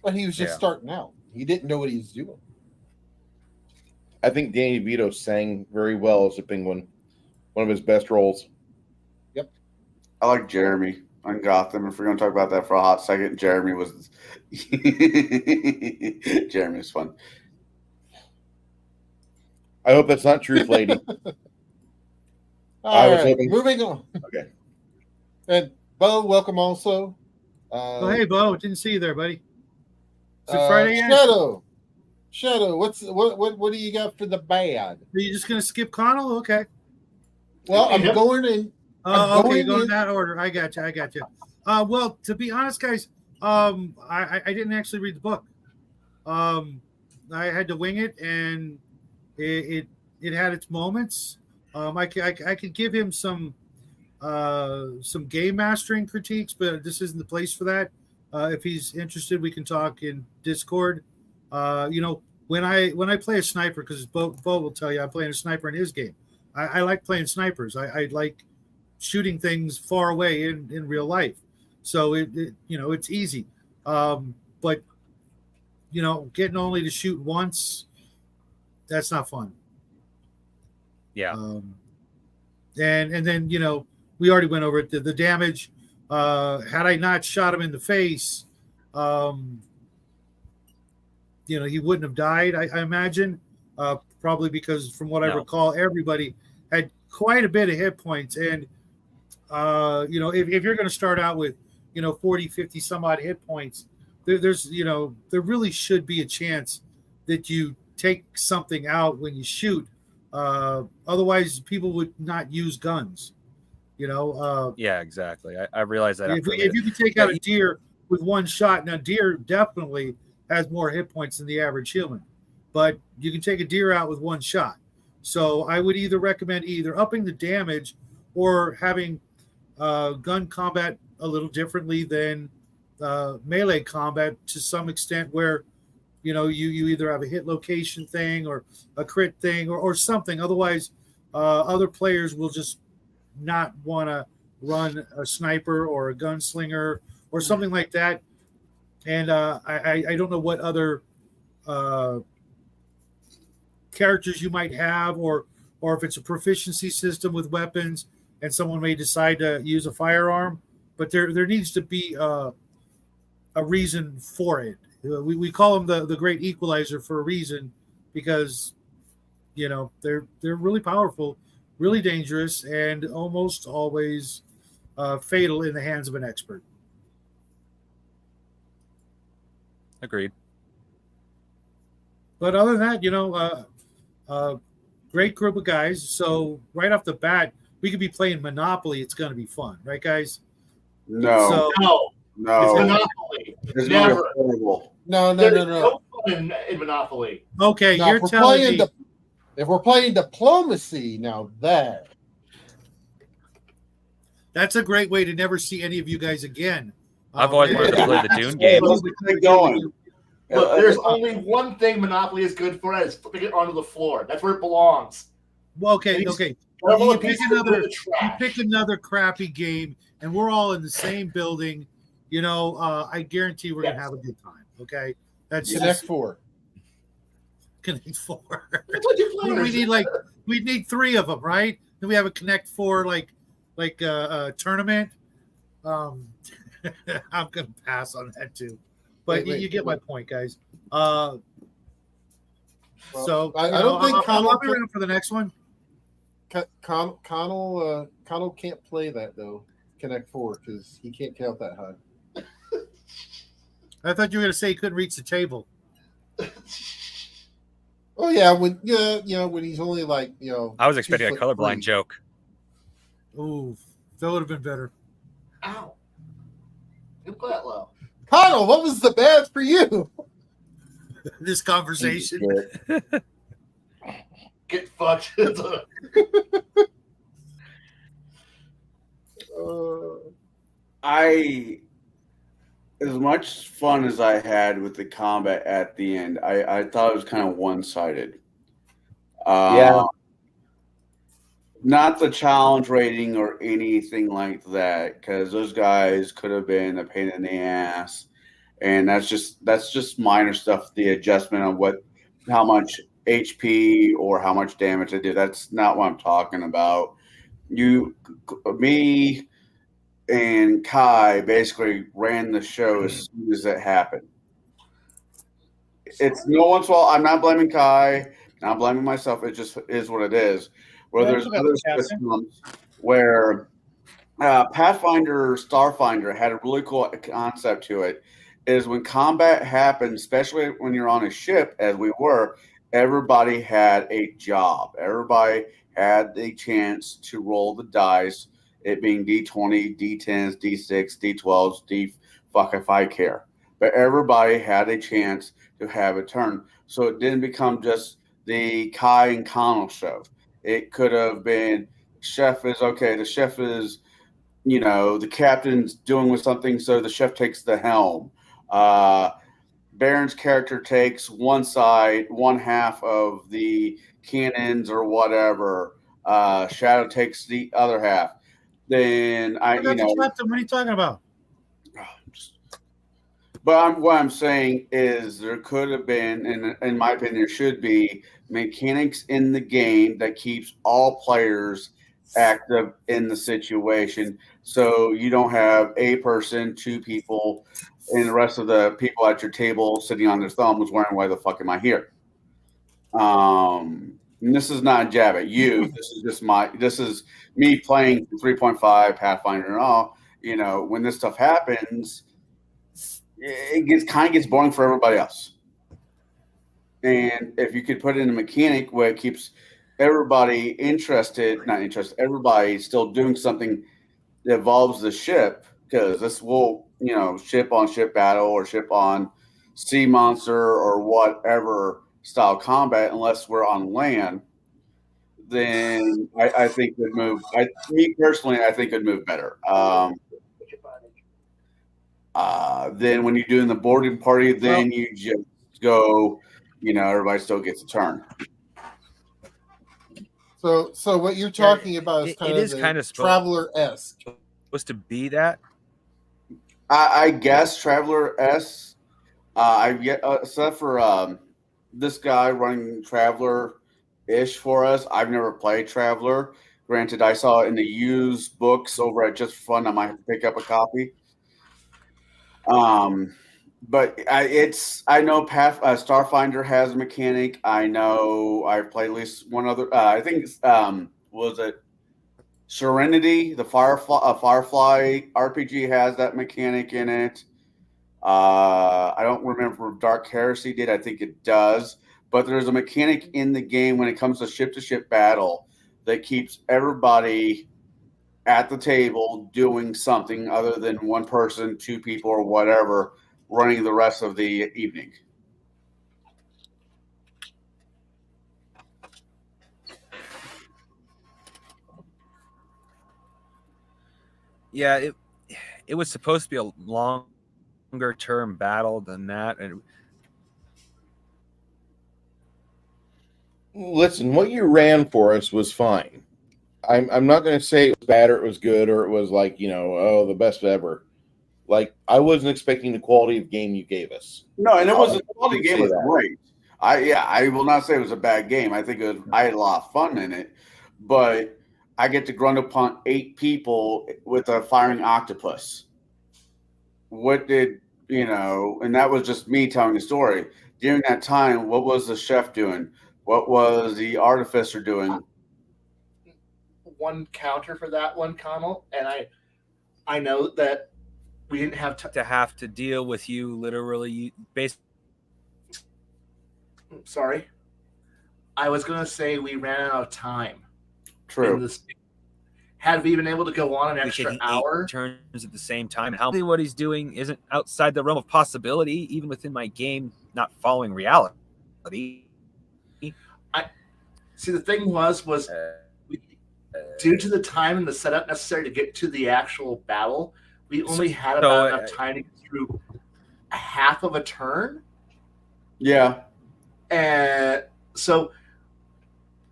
But he was just starting out. He didn't know what he was doing. I think Danny DeVito sang very well as a Penguin. One of his best roles. Yep. I like Jeremy on Gotham. If we're going to talk about that for a hot second, Jeremy was fun. I hope that's not truth, lady. All right, moving on. Okay. And Bo, welcome also. Hey, Bo, didn't see you there, buddy. Is it Friday yet? Shadow, what do you got for the bad? Are you just gonna skip Connell? Okay. Well, I'm going in. Okay, go in that order. I got you. Well, to be honest, guys, I didn't actually read the book. I had to wing it, and it had its moments. I could give him some game mastering critiques, but this isn't the place for that. If he's interested, we can talk in Discord. When I play a sniper, because Bo will tell you I'm playing a sniper in his game. I like playing snipers. I like shooting things far away in real life. So it's easy. But getting only to shoot once, that's not fun. Yeah. And then we already went over it. The damage. Had I not shot him in the face, he wouldn't have died. I imagine, probably because from what I recall, everybody had quite a bit of hit points. And if you're going to start out with 40, 50 some odd hit points, there really should be a chance that you take something out when you shoot. Otherwise, people would not use guns. Yeah, exactly. I realize that. If you can take out a deer with one shot, now deer definitely has more hit points than the average human, but you can take a deer out with one shot. So I would either recommend upping the damage or having gun combat a little differently than melee combat to some extent, where you either have a hit location thing or a crit thing or something. Otherwise, other players will just not want to run a sniper or a gunslinger or something like that. And I don't know what other characters you might have, or if it's a proficiency system with weapons and someone may decide to use a firearm, but there needs to be a reason for it. We call them the great equalizer for a reason, because they're really powerful, really dangerous, and almost always fatal in the hands of an expert. Agreed. But other than that, great group of guys. So right off the bat, we could be playing Monopoly. It's going to be fun, right, guys? No. It's Monopoly. It's gonna be Never. horrible. No. There's no fun in Monopoly. Okay, Now, you're if we're telling playing me. if we're playing diplomacy, now that That's a great way to never see any of you guys again. I've always wanted to play the Dune game. Let's keep going. But there's only one thing Monopoly is good for, and it's flipping it onto the floor. That's where it belongs. Well, okay. All You the pick pieces go in another. the You trash. pick another crappy game, and we're all in the same building. I guarantee we're gonna have a good time. Okay, that's Connect just 4. Connect 4. That's what you we players. need we need 3 of them, right? Then we have a Connect 4 tournament. I'm gonna pass on that too, but you get my point, guys. So I don't think I'll be around for the next one. Connell can't play that though. Connect 4 because he can't count that high. I thought you were gonna say he couldn't reach the table. Oh yeah, when he's only I was expecting a 2'3". colorblind joke. Ooh, that would have been better. Ow. Don't go that low. Connell, what was the bad for you? This conversation. Get fucked. As much fun as I had with the combat at the end, I thought it was kind of one-sided. Yeah. Not the challenge rating or anything like that, because those guys could have been a pain in the ass, and that's just minor stuff. The adjustment on how much HP or how much damage they do. That's not what I'm talking about. Me and Kai basically ran the show as soon as it happened. It's no one's fault. I'm not blaming Kai. Not blaming myself. It just is what it is. Where there's other systems where Pathfinder Starfinder had a really cool concept to it. Is when combat happens, especially when you're on a ship, as we were, everybody had a job. Everybody had the chance to roll the dice. It being D20, D10s, D6, D12s, D fuck if I care. But everybody had a chance to have a turn. So it didn't become just the Kai and Connell show. It could have been the chef is the captain's doing with something, so the chef takes the helm. Baron's character takes one side, one half of the cannons or whatever. Shadow takes the other half. Then What are you talking about? But what I'm saying is there could have been, and in my opinion, there should be mechanics in the game that keeps all players active in the situation. So you don't have a person, 2 people, and the rest of the people at your table sitting on their thumbs wondering why the fuck am I here? And this is not a jab at you. This is me playing 3.5 Pathfinder and all. When this stuff happens, it kind of gets boring for everybody else. And if you could put in a mechanic where it keeps everybody everybody still doing something that involves the ship, because this will, ship on ship battle or ship on sea monster or whatever style combat, unless we're on land, then I think it'd move. Me personally, I think it'd move better. Then when you're doing the boarding party, then you just go, everybody still gets a turn. So what you're talking about is kind of Traveler-esque. Supposed to be that? I guess Traveler-esque. Except for this guy running Traveler-ish for us. I've never played Traveler. Granted, I saw it in the used books over at Just For Fun. I might have to pick up a copy. But I know Starfinder has a mechanic. I know I've played at least one other. I think it's was it Serenity, the Firefly RPG has that mechanic in it. I don't remember if Dark Heresy did. I think it does. But there's a mechanic in the game when it comes to ship-to-ship battle that keeps everybody at the table doing something other than one person, 2 people, or whatever, running the rest of the evening. Yeah, it was supposed to be a longer term battle than that, and Listen, what you ran for us was fine. I'm not going to say it was bad or it was good or it was like, oh, the best ever. Like, I wasn't expecting the quality of game you gave us. No, and it was the quality game was great. I will not say it was a bad game. I think I had a lot of fun in it, but I get to grunt upon 8 people with a firing octopus. What did and that was just me telling the story. During that time, what was the chef doing? What was the artificer doing? One counter for that one, Connell, and I know that we didn't have to have to deal with you literally basically. Sorry, I was gonna say we ran out of time. True. Had we been able to go on an extra hour, 8 turns at the same time. How what he's doing isn't outside the realm of possibility, even within my game, not following reality. See, the thing was due to the time and the setup necessary to get to the actual battle, we only had about enough time to get through half of a turn. Yeah. And so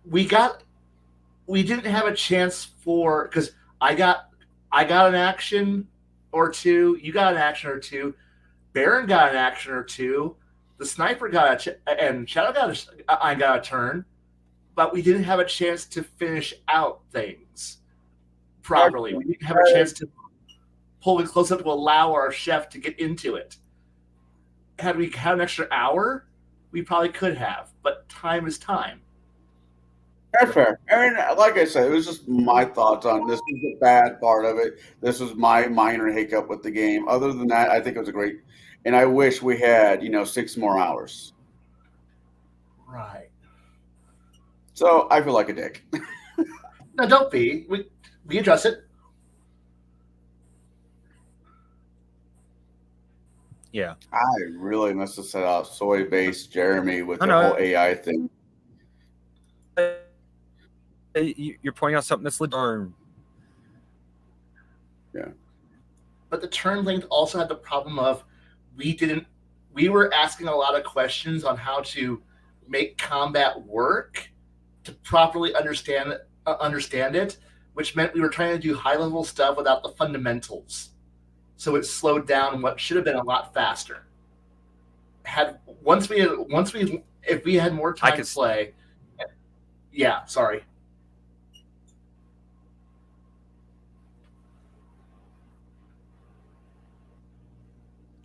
we didn't have a chance because I got an action or two, you got an action or two, Baron got an action or two, the sniper got and Shadow got a turn, but we didn't have a chance to finish out things properly. We didn't have a chance to pull it close up to allow our chef to get into it. Had we had an extra hour, we probably could have, but time is time. That's fair. I mean, like I said, it was just my thoughts on this. Was the bad part of it. This was my minor hiccup with the game. Other than that, I think it was a great, and I wish we had 6 more hours. Right. So I feel like a dick. No, don't be. We address it. Yeah. I really must have set out soy-based Jeremy with the whole AI thing. You're pointing out something that's legit. Yeah. But the turn length also had the problem of we were asking a lot of questions on how to make combat work to properly understand it, which meant we were trying to do high-level stuff without the fundamentals. So it slowed down what should have been a lot faster. If we had more time to play. Yeah, sorry.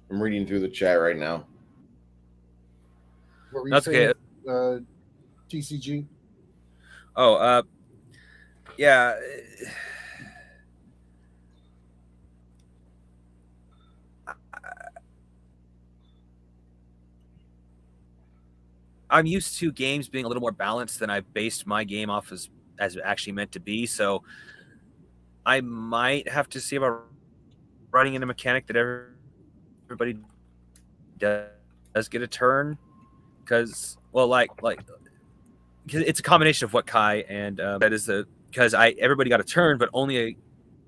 I'm reading through the chat right now. What were you That's saying, okay. TCG? Oh, yeah. I'm used to games being a little more balanced than I've based my game off as it actually meant to be. So I might have to see about running in a mechanic that everybody does get a turn, because it's a combination of what Kai and that is because everybody got a turn, but only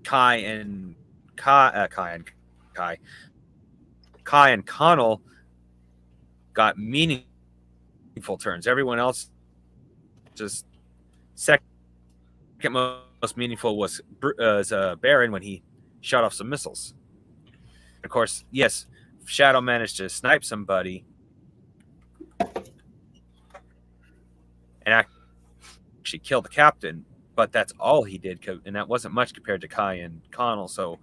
Kai and Connell got meaningful turns. Everyone else just second most meaningful was Baron when he shot off some missiles. Of course, yes, Shadow managed to snipe somebody and actually kill the captain, but that's all he did, and that wasn't much compared to Kai and Connell. So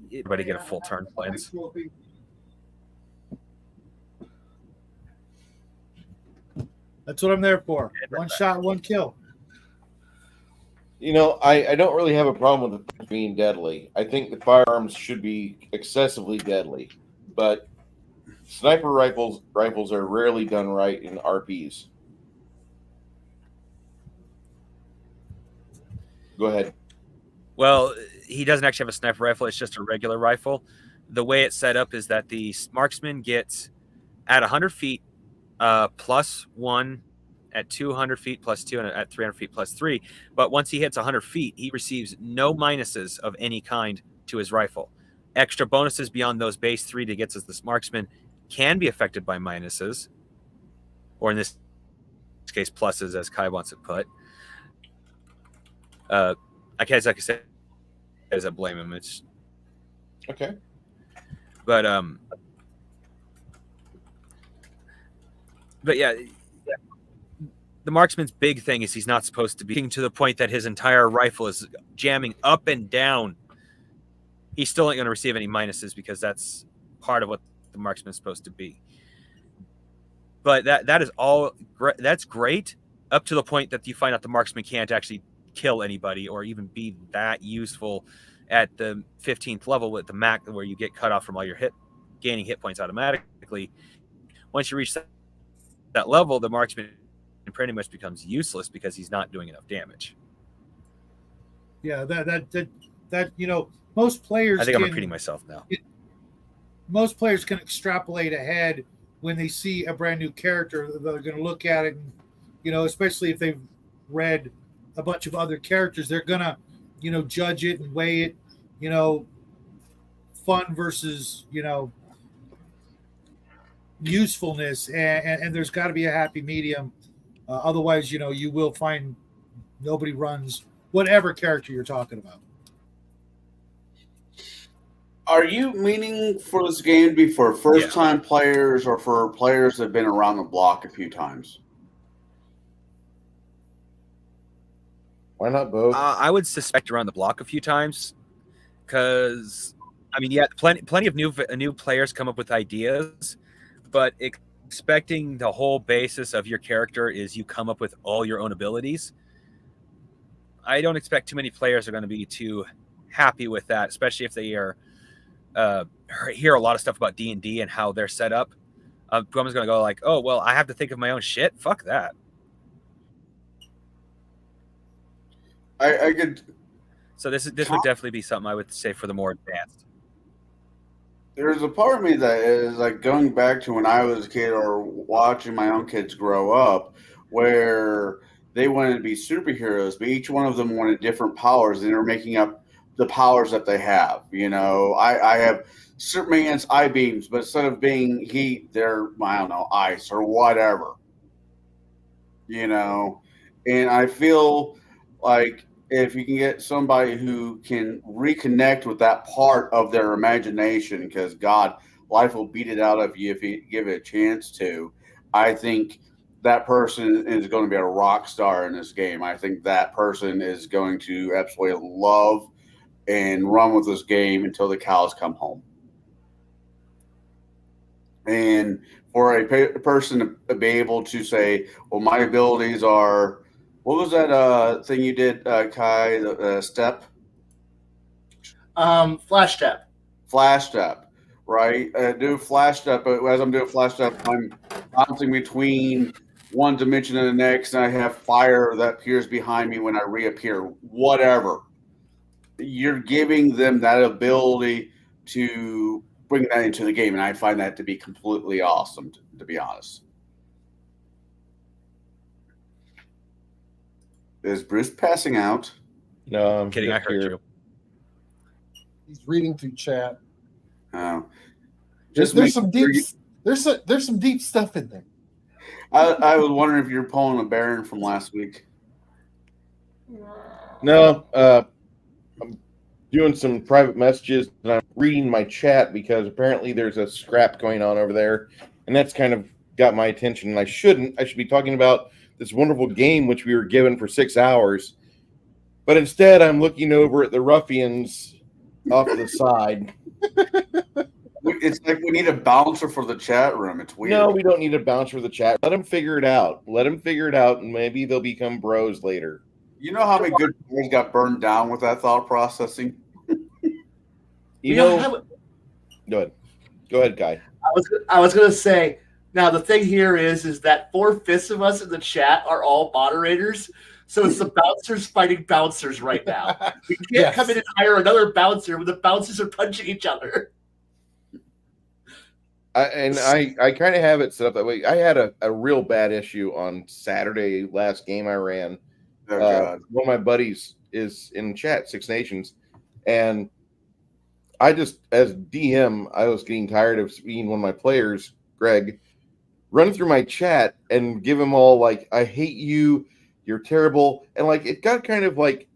everybody get a full turn plans. That's what I'm there for. One shot, one kill. I don't really have a problem with it being deadly. I think the firearms should be excessively deadly, but sniper rifles are rarely done right in RPs. Go ahead. Well, he doesn't actually have a sniper rifle. It's just a regular rifle. The way it's set up is that the marksman gets at 100 feet +1, at 200 feet +2, and at 300 feet +3. But once he hits 100 feet, he receives no minuses of any kind to his rifle. Extra bonuses beyond those base 3 to get as this marksman can be affected by minuses, or in this case, pluses, as Kai wants it put. I guess, like I said, I blame him. It's Okay. but yeah, the marksman's big thing is he's not supposed to be to the point that his entire rifle is jamming up and down. He's still not going to receive any minuses because that's part of what the marksman is supposed to be. But that is all. That's great up to the point that you find out the marksman can't actually kill anybody or even be that useful at the 15th level with the max, where you get cut off from all your gaining hit points automatically. Once you reach that level, the marksman pretty much becomes useless because he's not doing enough damage. Yeah, that most players. I think I'm repeating myself now. Most players can extrapolate ahead when they see a brand new character. They're going to look at it, and especially if they've read a bunch of other characters, they're going to judge it and weigh it. Fun versus usefulness, and there's got to be a happy medium. Otherwise, you will find nobody runs whatever character you're talking about. Are you meaning for this game to be for first-time players or for players that have been around the block a few times? Why not both? I would suspect around the block a few times, because plenty of new players come up with ideas, but expecting the whole basis of your character is you come up with all your own abilities. I don't expect too many players are going to be too happy with that, especially if they are hear a lot of stuff about D&D and how they're set up. Someone's going to go like, "Oh, well, I have to think of my own shit." Fuck that. I could. So this would definitely be something I would say for the more advanced. There's a part of me that is like going back to when I was a kid or watching my own kids grow up, where they wanted to be superheroes, but each one of them wanted different powers, and they were making up the powers that they have. I have Superman's eye beams, but instead of being heat, they're, I don't know, ice or whatever. And I feel like if you can get somebody who can reconnect with that part of their imagination, because God, life will beat it out of you if you give it a chance to. I think that person is going to be a rock star in this game. I think that person is going to absolutely love and run with this game until the cows come home. And for a person to be able to say, well, my abilities are, what was that thing you did, Kai, the step? Flash step. Flash step, right? Do flash step. But as I'm doing flash step, I'm bouncing between one dimension and the next, and I have fire that appears behind me when I reappear. Whatever. You're giving them that ability to bring that into the game, and I find that to be completely awesome, to be honest. Is Bruce passing out? No, I'm Kidding. I heard you. He's reading through chat. Oh, There's some deep stuff in there. I was wondering if you're pulling a Baron from last week. No, I'm doing some private messages and I'm reading my chat because apparently there's a scrap going on over there, and that's kind of got my attention. And I should be talking about this wonderful game which we were given for 6 hours, but instead I'm looking over at the ruffians off to the side. It's like we need a bouncer for the chat room. It's weird. No, we don't need a bouncer for the chat. Let them figure it out. And maybe they'll become bros later. You know how many good guys got burned down with that thought processing? Go ahead, Guy. I was going to say, now the thing here is that 4/5 of us in the chat are all moderators. So it's the bouncers fighting bouncers right now. We can't come in and hire another bouncer when the bouncers are punching each other. I kind of have it set up that way. I had a real bad issue on Saturday, last game I ran. One of my buddies is in chat, Six Nations, and I just, as DM, I was getting tired of seeing one of my players, Greg, run through my chat and give him all like, I hate you, you're terrible. And like, it got kind of like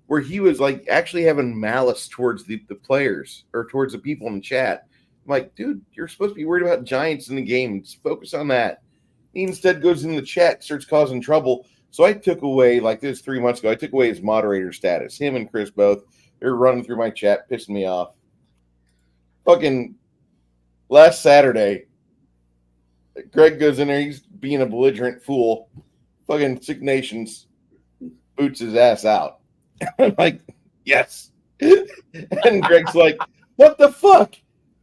where he was like actually having malice towards the players or towards the people in the chat. I'm like, dude, you're supposed to be worried about giants in the game. Just focus on that. He instead goes in the chat, starts causing trouble. So I took away, like this 3 months ago, I took away his moderator status. Him and Chris both. They're running through my chat, pissing me off. Fucking last Saturday, Greg goes in there, he's being a belligerent fool. Fucking Six Nations boots his ass out. I'm like, yes. And Greg's like, what the fuck?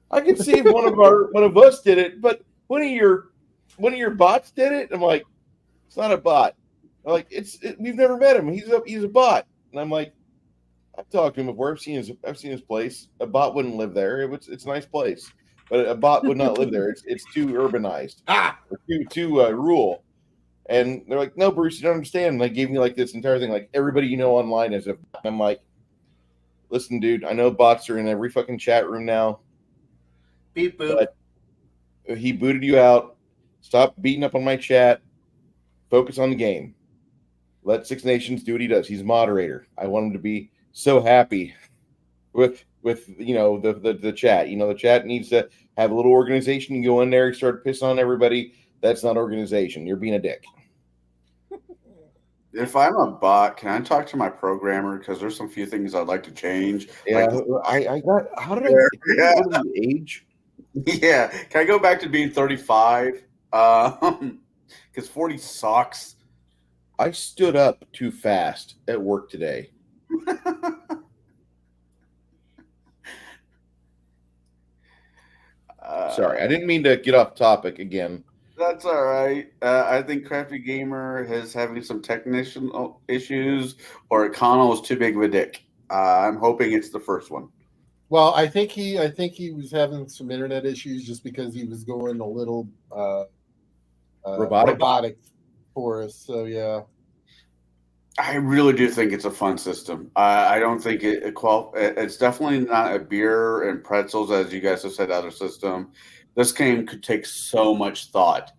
I can see if one of us did it, but one of your bots did it. I'm like, it's not a bot. I'm like, we've never met him. He's a bot. And I'm like, I've talked to him before. I've seen his place. A bot wouldn't live there. It's a nice place, but a bot would not live there. It's too urbanized. Too rural. And they're like, no, Bruce, you don't understand. And they gave me like this entire thing, like everybody you know online is a bot. I'm like, listen, dude, I know bots are in every fucking chat room now. Beep boop. But he booted you out. Stop beating up on my chat. Focus on the game. Let Six Nations do what he does. He's a moderator. I want him to be so happy with the chat. The chat needs to have a little organization. You go in there, start pissing on everybody. That's not organization. You're being a dick. If I'm a bot, can I talk to my programmer? Because there's some few things I'd like to change. Yeah, I got. How did I go to the age? Yeah, can I go back to being 35? Because 40 sucks. I stood up too fast at work today. Sorry, I didn't mean to get off topic again. That's all right. I think Crafty Gamer is having some technical issues, or Econo is too big of a dick. I'm hoping it's the first one. Well, I think he was having some internet issues just because he was going a little robotic for us. So yeah. I really do think it's a fun system. I don't think it's definitely not a beer and pretzels, as you guys have said, other system. This game could take so much thought,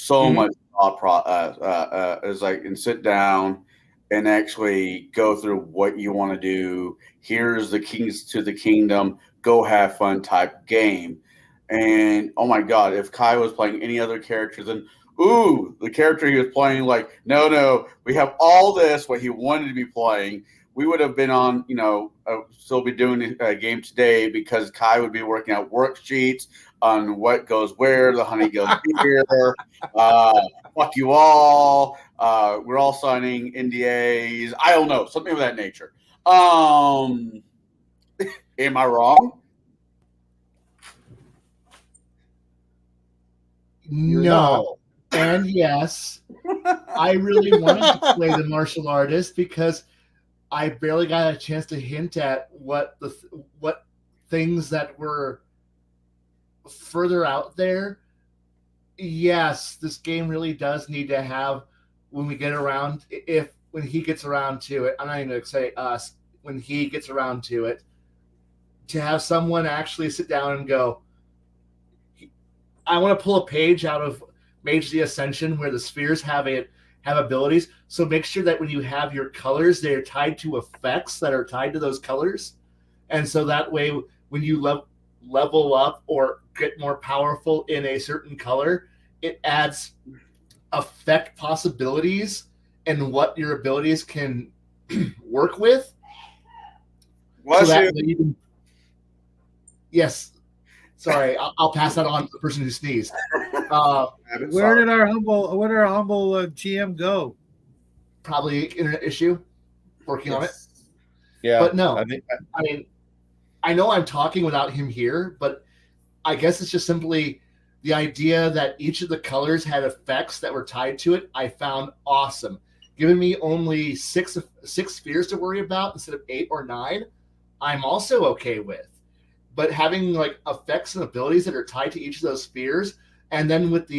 much thought. Is like, and sit down and actually go through what you want to do. Here's the keys to the kingdom. Go have fun type game. And oh my God, if Kai was playing any other characters, then the character he was playing, like, no, we have all this, what he wanted to be playing. We would have been on, still be doing a game today because Kai would be working out worksheets on what goes where, the honey goes here, fuck you all, we're all signing NDAs. I don't know, something of that nature. Am I wrong? No. And yes, I really wanted to play the martial artist because I barely got a chance to hint at what things that were further out there. Yes, this game really does need to have, when he gets around to it, I'm not even going to say us, when he gets around to it, to have someone actually sit down and go, I want to pull a page out of Mage the Ascension where the spheres have abilities. So make sure that when you have your colors, they're tied to effects that are tied to those colors. And so that way, when you level up or get more powerful in a certain color, it adds effect possibilities and what your abilities can work with. Yes. Sorry, I'll pass that on to the person who sneezed. Where did our humble GM go? Probably internet issue. Working on it. Yeah, but no. I know I'm talking without him here, but I guess it's just simply the idea that each of the colors had effects that were tied to it. I found awesome. giving me only six spheres to worry about instead of 8 or 9, I'm also okay with. But having like effects and abilities that are tied to each of those spheres, and then with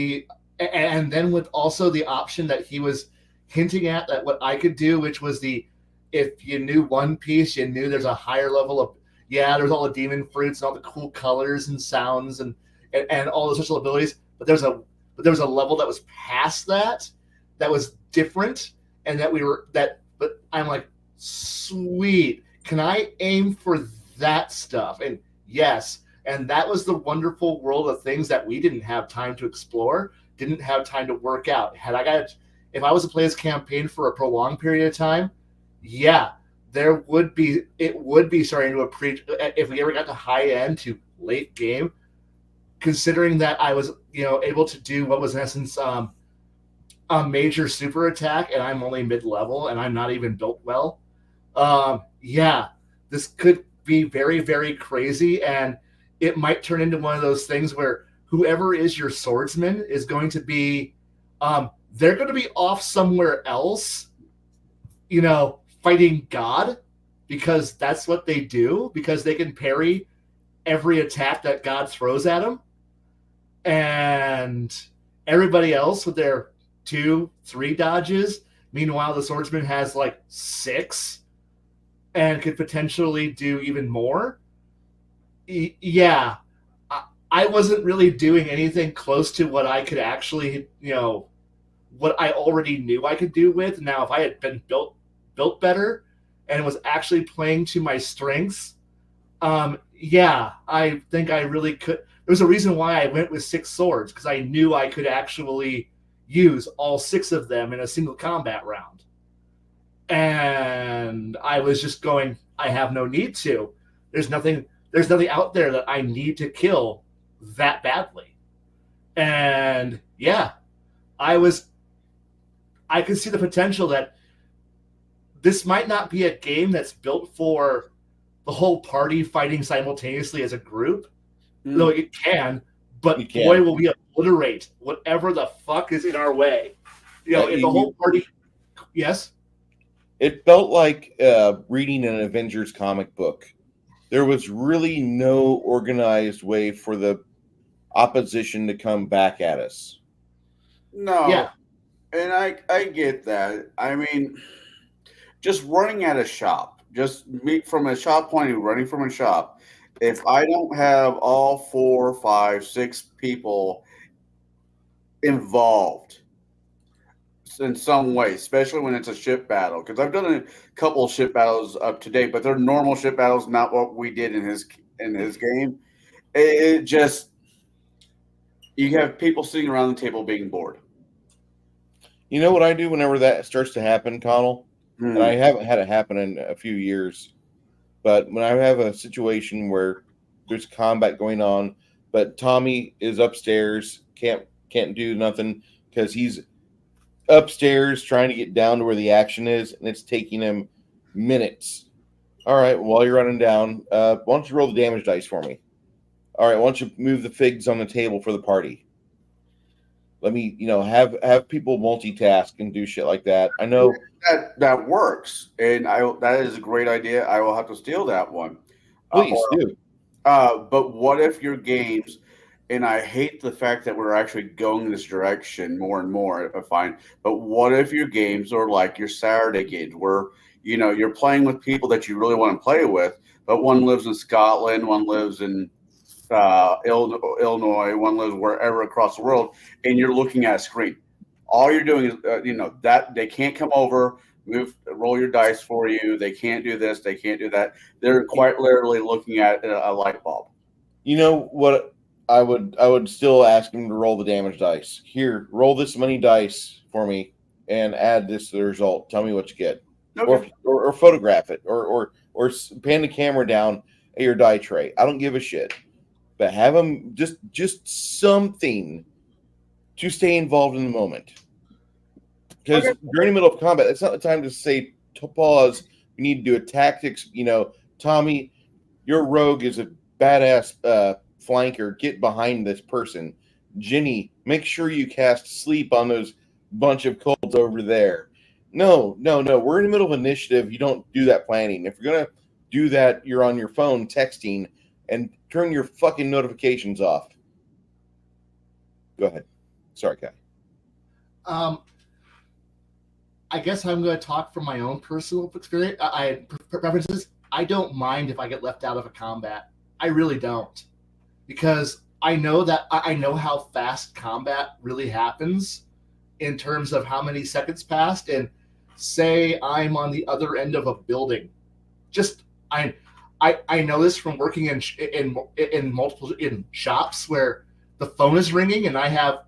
also the option that he was hinting at that what I could do, which was if you knew One Piece, you knew there's a higher level of there's all the demon fruits and all the cool colors and sounds and all the social abilities, but there was a level that was past that was different, and but I'm like, sweet, can I aim for that stuff? And yes, and that was the wonderful world of things that we didn't have time to explore, didn't have time to work out. If I was to play this campaign for a prolonged period of time, it would be starting to approach, if we ever got to high end to late game, considering that I was able to do what was in essence a major super attack, and I'm only mid-level and I'm not even built well. This could be very, very crazy, and it might turn into one of those things where whoever is your swordsman is going to be they're going to be off somewhere else, fighting God, because that's what they do, because they can parry every attack that God throws at them. And everybody else with their 2-3 dodges, meanwhile the swordsman has like 6 and could potentially do even more. I wasn't really doing anything close to what I could actually, what I already knew I could do with. Now, if I had been built better and was actually playing to my strengths, I think I really could. There's a reason why I went with 6 swords, because I knew I could actually use all 6 of them in a single combat round. And I was just going, I have no need to. There's nothing out there that I need to kill that badly. And I could see the potential that this might not be a game that's built for the whole party fighting simultaneously as a group, though it can, but boy, will we obliterate whatever the fuck is in our way. If the whole party, yes? It felt like reading an Avengers comic book. There was really no organized way for the opposition to come back at us. No. Yeah. And I get that. I mean, just running at a shop, just from a shop point of view, running from a shop, if I don't have all 4, 5, 6 people involved in some way, especially when it's a ship battle, because I've done a couple of ship battles up to date, but they're normal ship battles, not what we did in his game. It just, you have people sitting around the table being bored. You know what I do whenever that starts to happen, Connell? And I haven't had it happen in a few years, but when I have a situation where there's combat going on, but Tommy is upstairs, can't do nothing because he's upstairs trying to get down to where the action is, and it's taking him minutes. All right, while you're running down, why don't you roll the damage dice for me? All right, why don't you move the figs on the table for the party? Let me, have people multitask and do shit like that. I know that works, and that is a great idea. I will have to steal that one. Please do. But what if your games, and I hate the fact that we're actually going this direction more and more, I find, but what if your games are like your Saturday games where, you're playing with people that you really want to play with, but one lives in Scotland, one lives in Illinois, one lives wherever across the world, and you're looking at a screen. All you're doing is, that they can't come over, roll your dice for you. They can't do this. They can't do that. They're quite literally looking at a light bulb. You know what? I would still ask him to roll the damage dice. Here, roll this many dice for me and add this to the result. Tell me what you get. Okay. Or photograph it or pan the camera down at your die tray. I don't give a shit. But have them just something to stay involved in the moment. Because during the middle of combat, it's not the time to say to pause. We need to do a tactics. Tommy, your rogue is a badass flanker. Get behind this person. Jenny, make sure you cast sleep on those bunch of colds over there. No. We're in the middle of initiative. You don't do that planning. If you're gonna do that, you're on your phone texting and turn your fucking notifications off. Go ahead. Sorry, Kai. I guess I'm going to talk from my own personal experience. Preferences. I don't mind if I get left out of a combat. I really don't, because I know how fast combat really happens in terms of how many seconds passed. And say I'm on the other end of a building, I know this from working in multiple shops where the phone is ringing and I have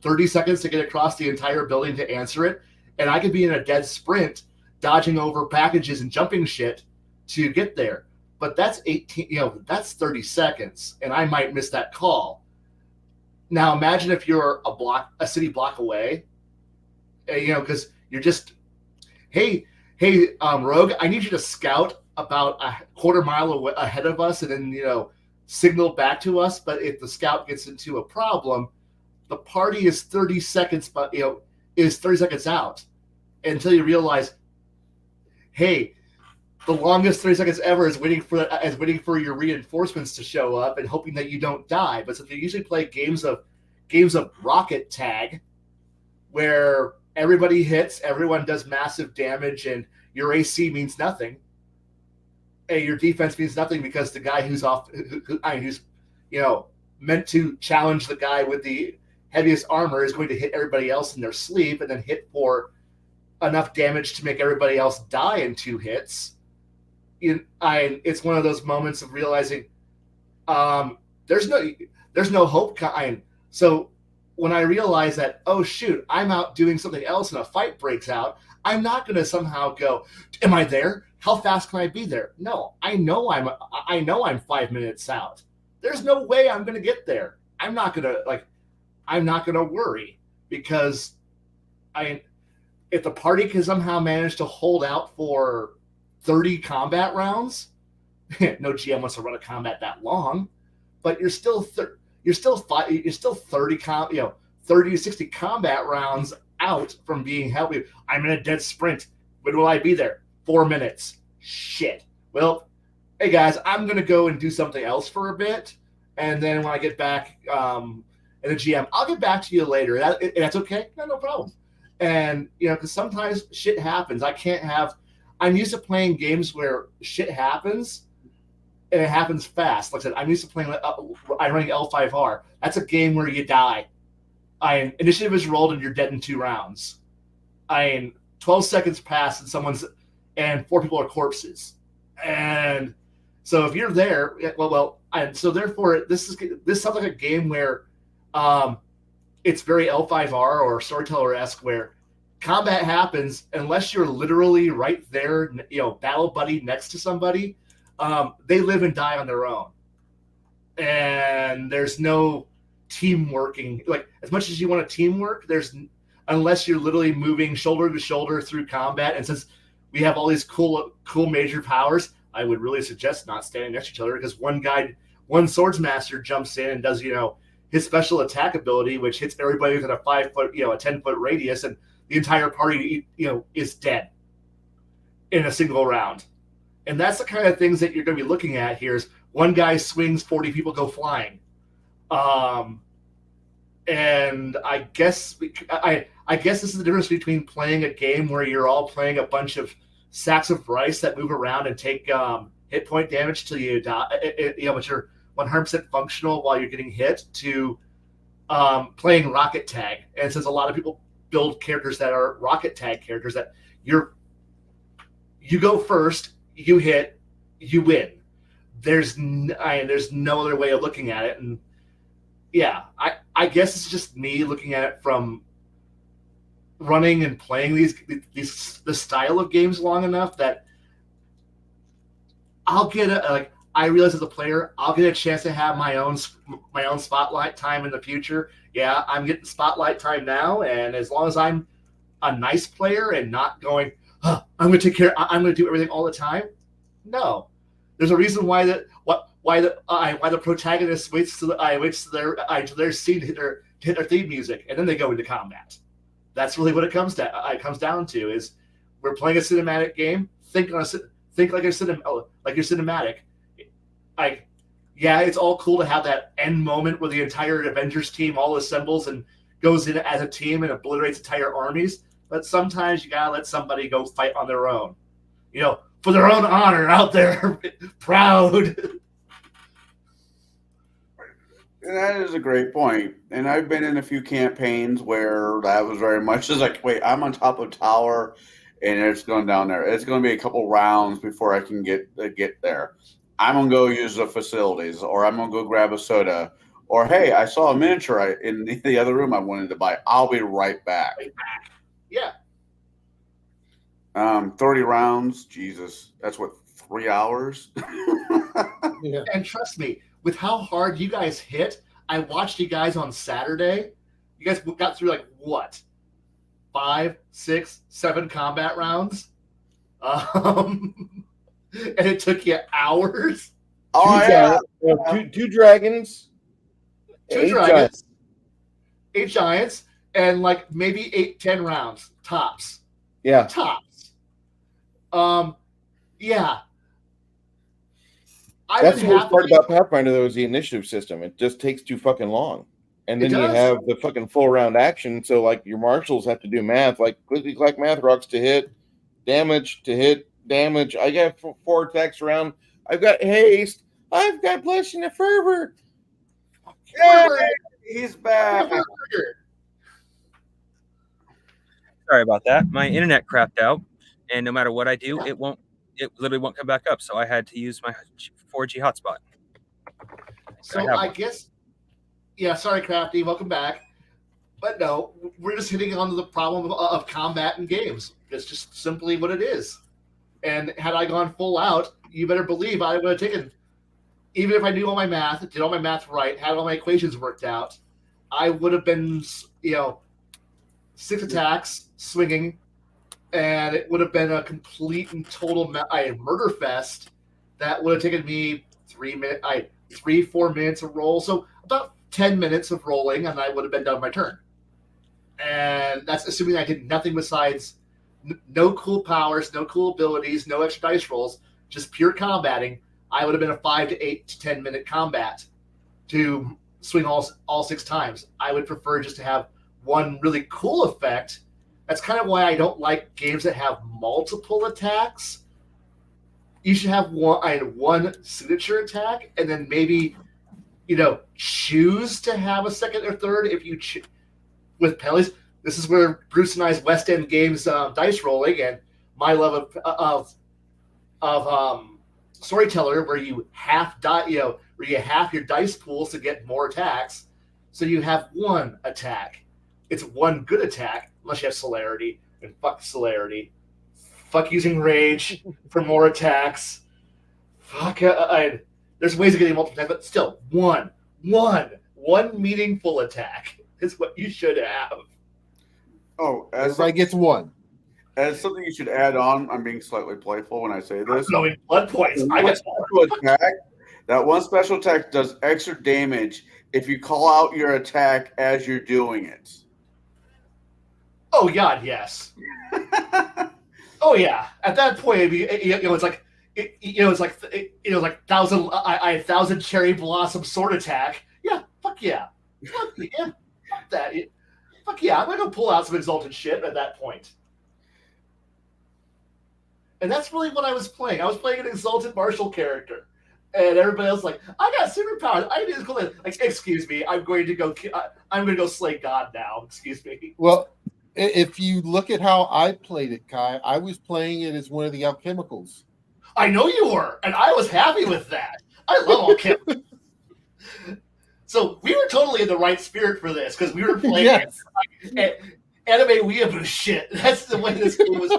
30 seconds to get across the entire building to answer it, and I could be in a dead sprint dodging over packages and jumping shit to get there. But that's 30 seconds, and I might miss that call. Now imagine if you're a city block away, because you're just, hey, Rogue, I need you to scout about a quarter mile ahead of us, and then signal back to us. But if the scout gets into a problem, the party is 30 seconds, is 30 seconds out until you realize, hey, the longest 30 seconds ever is waiting for your reinforcements to show up and hoping that you don't die. But since they usually play games of rocket tag, where everybody hits, everyone does massive damage, and your AC means nothing, and your defense means nothing, because the guy who's meant to challenge the guy with the heaviest armor is going to hit everybody else in their sleep and then hit for enough damage to make everybody else die in 2 hits. It's one of those moments of realizing there's no hope. So when I realize that, oh shoot, I'm out doing something else and a fight breaks out, I'm not going to somehow go, am I there? How fast can I be there? No, I know I'm 5 minutes out. There's no way I'm going to get there. I'm not going to worry, because if the party can somehow manage to hold out for 30 combat rounds, no GM wants to run a combat that long, but you're still 30 to 60 combat rounds out from being held. I'm in a dead sprint. When will I be there? 4 minutes. Shit. Well, hey guys, I'm gonna go and do something else for a bit, and then when I get back, and the GM, I'll get back to you later. That's okay. No problem. And because sometimes shit happens. I'm used to playing games where shit happens, and it happens fast. Like I said, I'm used to playing. I'm running L5R. That's a game where you die. Initiative is rolled and you're dead in 2 rounds. 12 seconds pass and 4 people are corpses. And so if you're there, so therefore this sounds like a game where it's very L5R or Storyteller-esque, where combat happens unless you're literally right there, battle buddy next to somebody. They live and die on their own, and there's no team working. Like, as much as you want to teamwork, unless you're literally moving shoulder to shoulder through combat. And since we have all these cool major powers, I would really suggest not standing next to each other, because one swords master jumps in and does his special attack ability, which hits everybody within a 5 foot, a 10-foot radius, and the entire party, is dead in a single round. And that's the kind of things that you're going to be looking at here. Is one guy swings, 40 people go flying. And I guess this is the difference between playing a game where you're all playing a bunch of sacks of rice that move around and take hit point damage till you die, but you're 100% functional while you're getting hit, to playing rocket tag. And since a lot of people build characters that are rocket tag characters, that you go first, you hit, you win. There's no other way of looking at it. And yeah, I guess it's just me looking at it from running and playing the style of games long enough that I'll get I realize as a player, I'll get a chance to have my own spotlight time in the future. Yeah, I'm getting spotlight time now, and as long as I'm a nice player and not going, I'm going to do everything all the time. No, there's a reason why the protagonist waits to their scene to hit their theme music, and then they go into combat. That's really what it comes down to. Is we're playing a cinematic game. Think like you're cinematic. Yeah, it's all cool to have that end moment where the entire Avengers team all assembles and goes in as a team and obliterates entire armies. But sometimes you gotta let somebody go fight on their own, for their own honor out there, proud. And that is a great point. And I've been in a few campaigns where that was very much just like, wait, I'm on top of a tower, and it's going down there. It's going to be a couple rounds before I can get there. I'm going to go use the facilities, or I'm going to go grab a soda, or, hey, I saw a miniature in the other room I wanted to buy. I'll be right back. Yeah. 30 rounds, Jesus. That's what, 3 hours? Yeah. And trust me, with how hard you guys hit, I watched you guys on Saturday. You guys got through like what? 5, 6, 7 combat rounds? And it took you hours? Oh, yeah. Two dragons. 2 dragons. 8 giants. And like maybe 8-10 rounds. Tops. Yeah. Tops. Yeah. That's the worst part about Pathfinder, though, is the initiative system. It just takes too fucking long. And then you have the fucking full round action. So, like, your marshals have to do math, like click math rocks to hit, damage to hit, damage. I got 4 attacks around. I've got haste. I've got blushing and fervor. Yay! He's back. Sorry about that. My internet crapped out, and no matter what I do, it literally won't come back up. So I had to use my 4G hotspot. So I guess, sorry, Crafty, welcome back. But no, we're just hitting on the problem of combat in games. It's just simply what it is. And had I gone full out, you better believe I would have taken, even if I knew all my math, did all my math right, had all my equations worked out, I would have been, 6 attacks swinging, and it would have been a complete and total murder fest that would have taken me 4 minutes of roll. So about 10 minutes of rolling, and I would have been done my turn. And that's assuming I did nothing besides no cool powers, no cool abilities, no extra dice rolls, just pure combating. I would have been a 5 to 8 to 10 minute combat to swing all 6 times. I would prefer just to have one really cool effect. That's kind of why I don't like games that have multiple attacks. You should have one signature attack, and then maybe, choose to have a second or third if you with penalties. This is where Bruce and I's West End Games dice rolling and my love of storyteller, where you half your dice pools to get more attacks, so you have one attack. It's one good attack, unless you have celerity, and fuck celerity. Fuck using rage for more attacks. Fuck, there's ways of getting multiple attacks, but still, one meaningful attack is what you should have. Oh, everybody gets one. As something you should add on, I'm being slightly playful when I say this. Blowing blood points. That one special attack does extra damage if you call out your attack as you're doing it. Oh God, yes. Oh yeah. At that point, it's like 1,000 cherry blossom sword attack. Yeah, fuck yeah. Fuck yeah. Fuck that. Fuck yeah. I'm gonna pull out some exalted shit at that point. And that's really what I was playing. I was playing an exalted martial character, and everybody else was like, I got superpowers. I can do this cool thing. Like, excuse me, I'm going to go slay God now. Excuse me. Well, if you look at how I played it, Kai, I was playing it as one of the alchemicals. I know you were, and I was happy with that. I love alchemicals. So we were totally in the right spirit for this, because we were playing anime weeaboo shit. That's the way this game was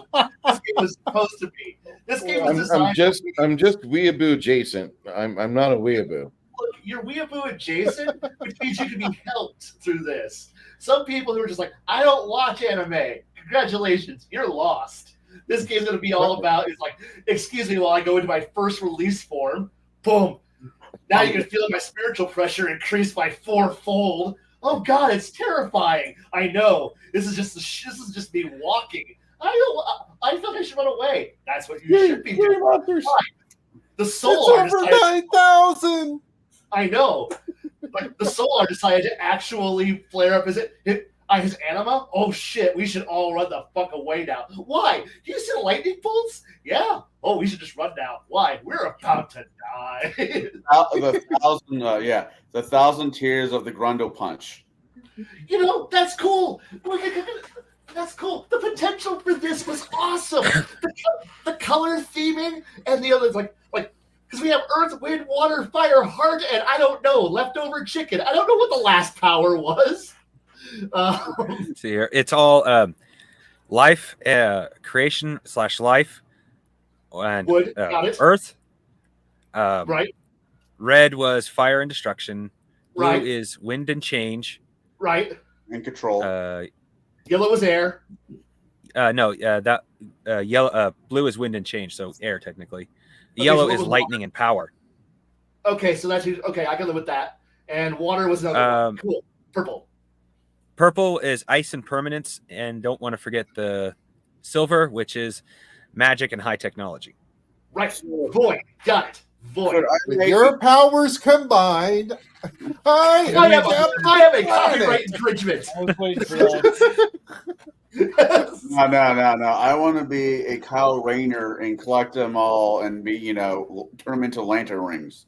supposed to be. This game was designed. I'm just weeaboo adjacent. I'm not a weeaboo. Look, you're weeaboo adjacent, which means you can be helped through this. Some people who are just like, I don't watch anime. Congratulations, you're lost. This game's going to be all about, it's like, excuse me while I go into my first release form. Boom. Now you can feel my spiritual pressure increase by 4-fold. Oh God, it's terrifying. I know. This is just me walking. I feel like I should run away. That's what you should be doing. Why? The Solar It's over 9,000. I know. But the Solar decided to actually flare up his anima. Oh shit, we should all run the fuck away now. Why? Do you see the lightning bolts? Yeah. Oh, we should just run now. Why? We're about to die. the 1,000 tears of the Grundle punch. You know, that's cool. That's cool. The potential for this was awesome. The color theming and the others, like because we have Earth, Wind, Water, Fire, Heart, and I don't know, leftover chicken. I don't know what the last power was. See here, it's all life, creation / life, and Wood, got it. Earth. Right. Red was fire and destruction. Blue Right. is wind and change. Right. And control. Yellow was air. Yellow. Blue is wind and change, so air technically. Yellow so is lightning and power. Okay, so that's okay. I can live with that. And water was another one. Cool. Purple. Purple is ice and permanence, and don't want to forget the silver, which is magic and high technology. Right. Void. Got it. Void. With your powers combined, I have a copyright infringement. I was waiting for that. No. I want to be a Kyle Rayner and collect them all and be, turn them into lantern rings.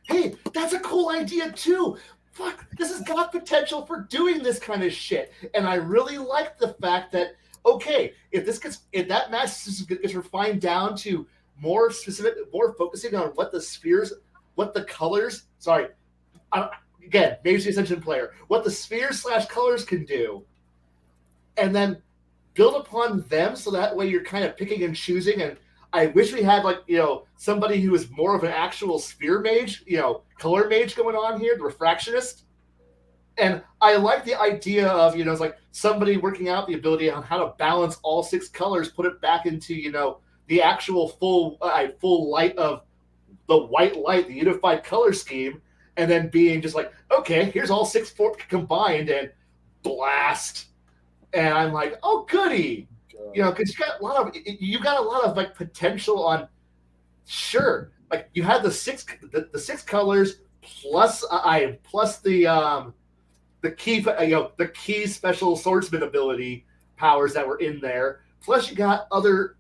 Hey, that's a cool idea too. Fuck, this has got potential for doing this kind of shit. And I really like the fact that, okay, if that match gets refined down to more specific, more focusing on what the colors, again, major attention player, what the spheres / colors can do, and then build upon them so that way you're kind of picking and choosing. And I wish we had somebody who is more of an actual sphere mage, color mage going on here, the refractionist. And I like the idea of, it's like somebody working out the ability on how to balance all 6 colors, put it back into, the actual full light of the white light, the unified color scheme, and then being just like, okay, here's all 6 combined and blast. And I'm like, oh, goody. Because you got a lot of like potential on, sure. Like you had the 6 colors plus the key the key special swordsman ability powers that were in there. Plus you got other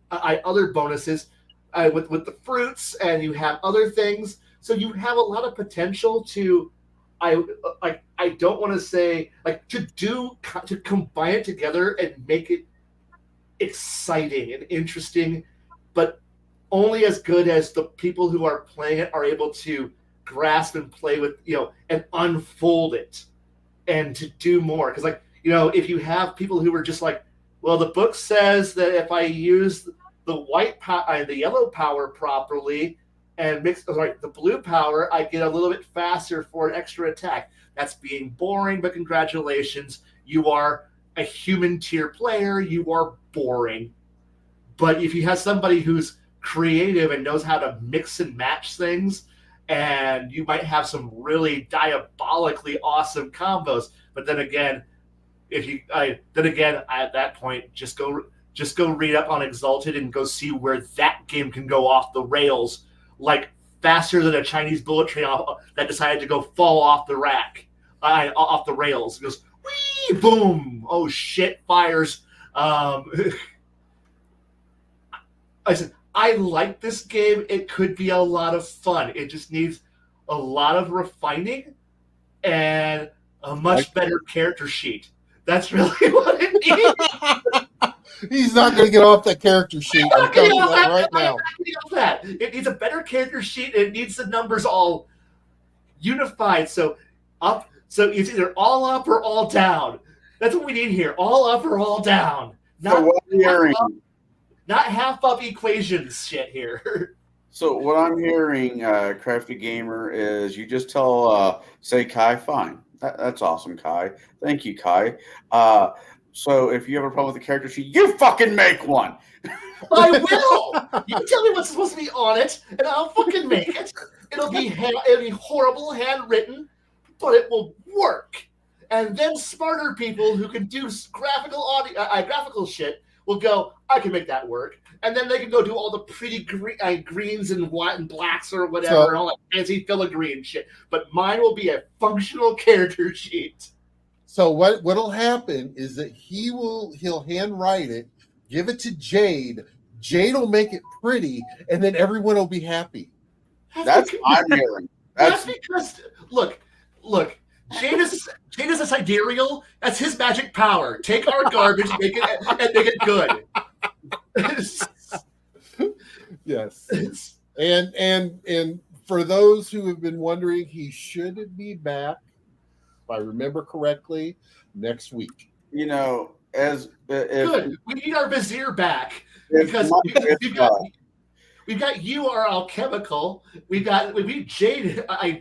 bonuses with the fruits, and you have other things. So you have a lot of potential to. I don't want to say to combine it together and make it exciting and interesting, but only as good as the people who are playing it are able to grasp and play with, and unfold it and to do more. Because if you have people who are just like, well, the book says that if I use the yellow power properly and mix the blue power, I get a little bit faster for an extra attack. That's being boring, but congratulations, you are a human tier player. You are boring. But if you have somebody who's creative and knows how to mix and match things, and you might have some really diabolically awesome combos. But then again, at that point, just go read up on Exalted and go see where that game can go off the rails, like faster than a Chinese bullet train that decided to go fall off the off the rails. It goes, whee, boom, oh shit, fires. I said, I like this game. It could be a lot of fun. It just needs a lot of refining and a much better character sheet. That's really what it needs. He's not going to get off that character sheet. I'm telling you that right now. It needs a better character sheet, and it needs the numbers all unified. So it's either all up or all down. That's what we need here. All up or all down. Not half up equations shit here. So what I'm hearing, Crafty Gamer, is you just tell, say, Kai, fine. That's awesome, Kai. Thank you, Kai. So if you have a problem with the character sheet, you fucking make one. I will. You tell me what's supposed to be on it, and I'll fucking make it. It'll be horrible handwritten, but it will work. And then smarter people who can do graphical shit will go, I can make that work. And then they can go do all the pretty greens and white and blacks or whatever, and all that fancy filigree shit. But mine will be a functional character sheet. So what'll happen is that he'll handwrite it, give it to Jade. Jade will make it pretty, and then everyone will be happy. That's what I'm hearing. That's because look, Jade is a sidereal. That's his magic power. Take our garbage, make it good. Yes. And for those who have been wondering, he should be back, if I remember correctly, next week. You know, Good. We need our vizier back because we've got you, our alchemical. We've Jade, our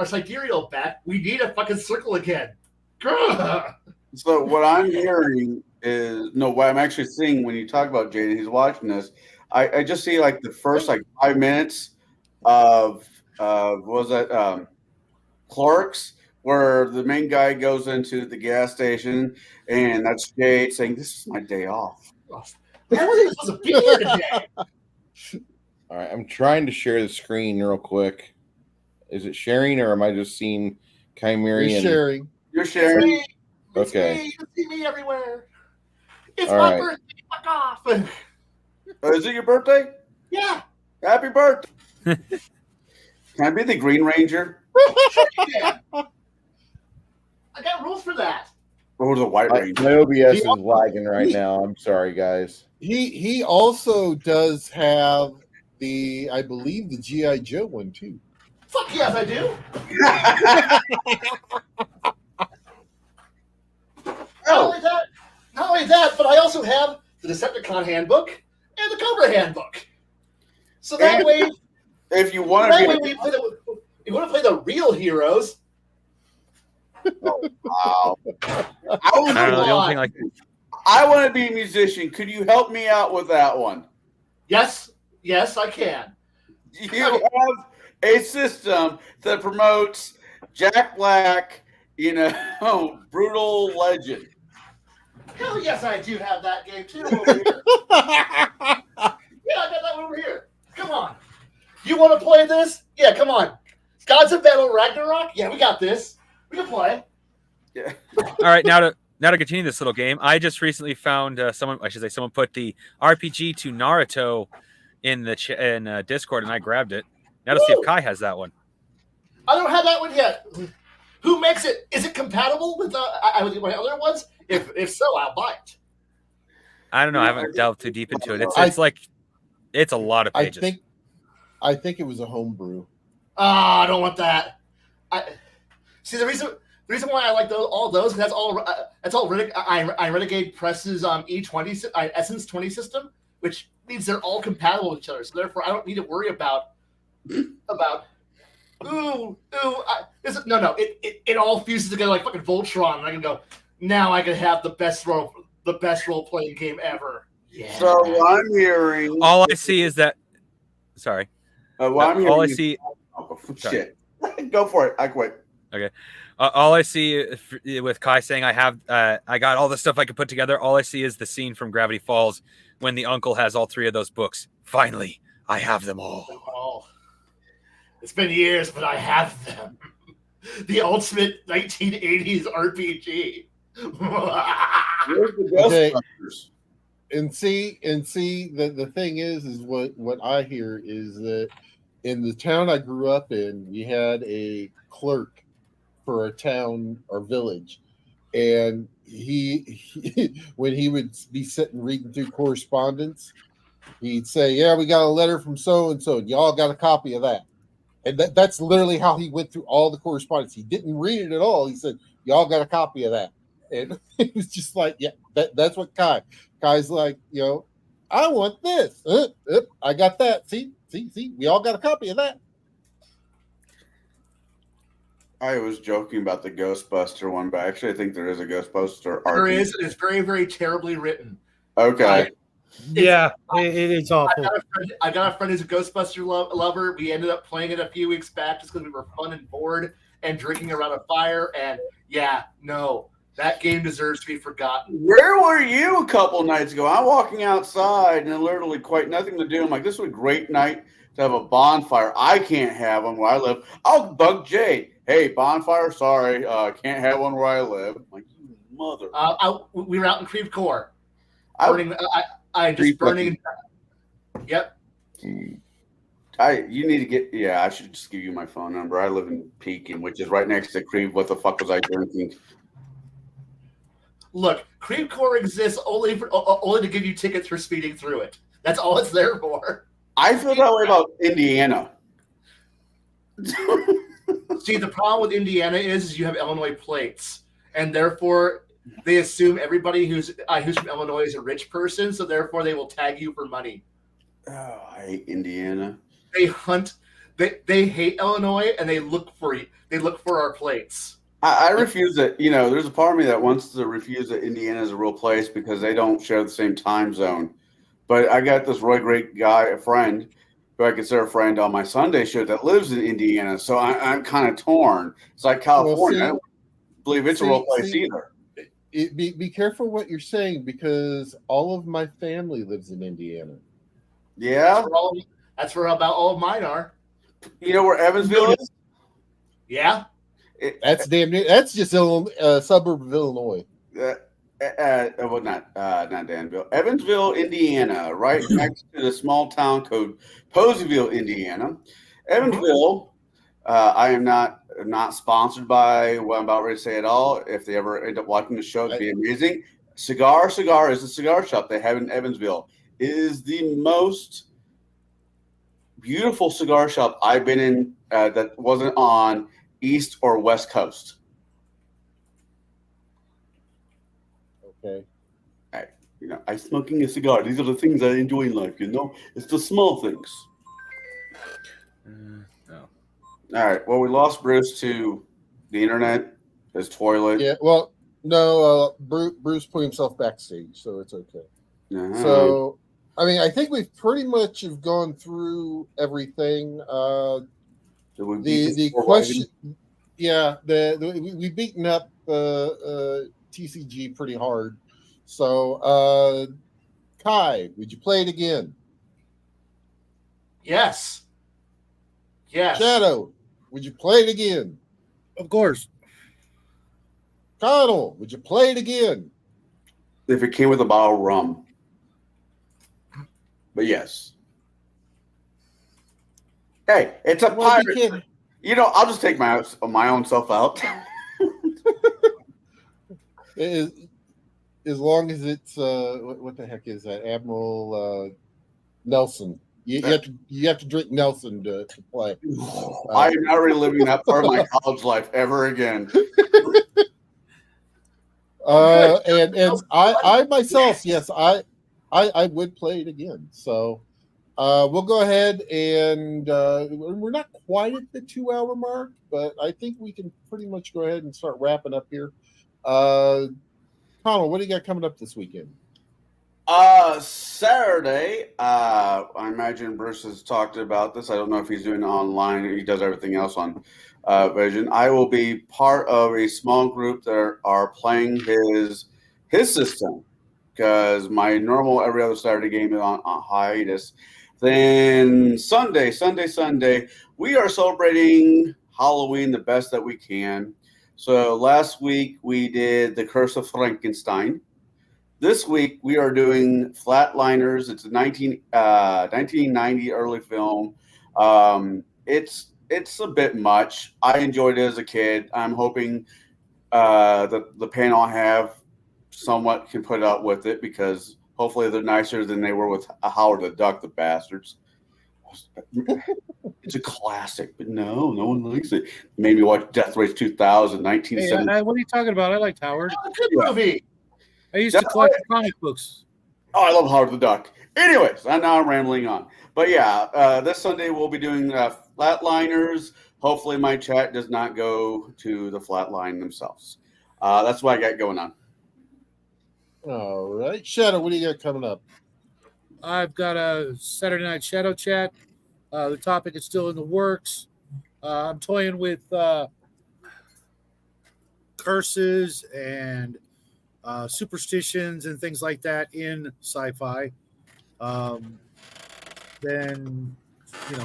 sidereal back. We need a fucking circle again. Grr. So what I'm hearing is what I'm actually seeing when you talk about Jade and he's watching this. I just see like the first 5 minutes of what was that Clerks, where the main guy goes into the gas station and that's Jade saying, "This is my day off." I wasn't supposed to be here today. All right, I'm trying to share the screen real quick. Is it sharing or am I just seeing Chimerian? You're sharing. You're sharing. Okay. You see me everywhere. It's All my right. birthday. Fuck off. Is it your birthday? Yeah. Happy birthday. Can I be the Green Ranger? Yeah. I got rules for that. Or the White Ranger? My OBS is lagging right now. I'm sorry, guys. He also does have I believe the G.I. Joe one too. Fuck yes, I do. Not only that, but I also have the Decepticon handbook and the Cobra handbook. So that way, if you want to play the real heroes. Wow. I don't know. The only thing like I want to be a musician. Could you help me out with that one? Yes, I can. You have a system that promotes Jack Black, brutal legend. Hell yes, I do have that game too over here. Yeah, I got that one over here. Come on. You want to play this? Yeah, come on. Gods of Battle Ragnarok? Yeah, we got this. We can play. Yeah. All right, now to continue this little game, I just recently found someone put the RPG to Naruto in the Discord, and I grabbed it. Now to see if Kai has that one. I don't have that one yet. Who makes it? Is it compatible with my other ones? If so, I'll buy it. I don't know. I haven't delved too deep into it. It's a lot of pages. I think it was a homebrew. I don't want that. See the reason why I like all those, because that's all Renegade Press's E20 Essence 20 system, which means they're all compatible with each other. So therefore, I don't need to worry about it all fuses together like fucking Voltron, and I can go, now I can have the best role playing game ever. Yeah. So what I'm hearing, all I see is that. Sorry. All I see. Oh, shit. Go for it. I quit. Okay. All I see with Kai saying I got all the stuff I could put together. All I see is the scene from Gravity Falls when the uncle has all 3 of those books. Finally, I have them all. It's been years, but I have them. The ultimate 1980s RPG. Okay. And see, the thing is what I hear is that in the town I grew up in, we had a clerk for a town or village, and he when he would be sitting reading through correspondence, he'd say, "Yeah, we got a letter from so and so. Y'all got a copy of that." And that's literally how he went through all the correspondence. He didn't read it at all. He said, "Y'all got a copy of that." And it was just like, yeah, that's what Kai's like, I want this. I got that. See, we all got a copy of that. I was joking about the Ghostbuster one, but actually I think there is a Ghostbuster There RPG. is, and it's very, very terribly written. Okay. It's awful. I got a friend who's a Ghostbuster lover. We ended up playing it a few weeks back just because we were fun and bored. and drinking around a fire. And yeah, no, that game deserves to be forgotten. Where were you a couple nights ago? I'm walking outside and literally quite nothing to do. I'm like, this would be a great night to have a bonfire. I can't have one where I live. I'll bug Jay. Hey, bonfire, sorry, can't have one where I live. I'm like, you mother. We were out in Creve Coeur. Burning. I just burning. Yep. You need to get. Yeah, I should just give you my phone number. I live in Pekin, which is right next to Creve. What the fuck was I drinking? Look, Creve Coeur exists only to give you tickets for speeding through it. That's all it's there for. I feel that way about Indiana. See, the problem with Indiana is you have Illinois plates, and therefore they assume everybody who's from Illinois is a rich person, so therefore they will tag you for money. Oh, I hate Indiana. They hunt. They hate Illinois, and they look for you. They look for our plates. I refuse it. You know, there's a part of me that wants to refuse that Indiana is a real place because they don't share the same time zone. But I got this really great guy, a friend, who I consider a friend on my Sunday show that lives in Indiana. So I'm kind of torn. It's like California. I don't believe it's a real place either. Be careful what you're saying because all of my family lives in Indiana. Yeah? That's where about all of mine are. You know where Evansville is? Yeah. That's damn near. That's just a suburb of Illinois. Well, not Danville. Evansville, Indiana, right next to the small town called Poseyville, Indiana. Evansville, I am not sponsored by what I'm about ready to say at all. If they ever end up watching the show, it'd be amazing. Cigar is a cigar shop they have in Evansville. It is the most beautiful cigar shop I've been in that wasn't on East or West Coast. Okay. I'm smoking a cigar. These are the things I enjoy in life, It's the small things. All right. Well, we lost Bruce to the internet, his toilet. Yeah. Well, no, Bruce put himself backstage, so it's okay. Uh-huh. So, I mean, I think we've pretty much have gone through everything. The question, yeah, we've beaten up TCG pretty hard. So, Kai, would you play it again? Yes. Shadow, would you play it again? Of course. Connell, would you play it again? If it came with a bottle of rum. But yes. Hey, it's a pirate. I'll just take my own self out. As long as it's what the heck is that? Admiral Nelson. You have to drink Nelson to play. I am not reliving that part of my college life ever again. And I myself, yes, I would play it again. So we'll go ahead and we're not quite at the 2-hour mark, but I think we can pretty much go ahead and start wrapping up here. Connell, what do you got coming up this weekend? Saturday, I imagine Bruce has talked about this. I don't know if he's doing it online. He does everything else on Vision. I will be part of a small group that are playing his system because my normal every other Saturday game is on hiatus. Then Sunday, we are celebrating Halloween the best that we can. So last week we did The Curse of Frankenstein. This week we are doing Flatliners. It's a 1990 early film. It's a bit much. I enjoyed it as a kid. I'm hoping the panel I have somewhat can put up with it because hopefully they're nicer than they were with Howard the Duck, the bastards. It's a classic, but no one likes it. Made me watch Death Race 2000, 1970. Hey, what are you talking about? I liked Howard. Good movie. I used to collect comic books. Oh, I love Howard the Duck. Anyways, now I'm rambling on. But yeah, this Sunday we'll be doing Flatliners. Hopefully my chat does not go to the Flatline themselves. That's what I got going on. All right. Shadow, what do you got coming up? I've got a Saturday Night Shadow Chat. The topic is still in the works. I'm toying with curses and superstitions and things like that in sci-fi. Then,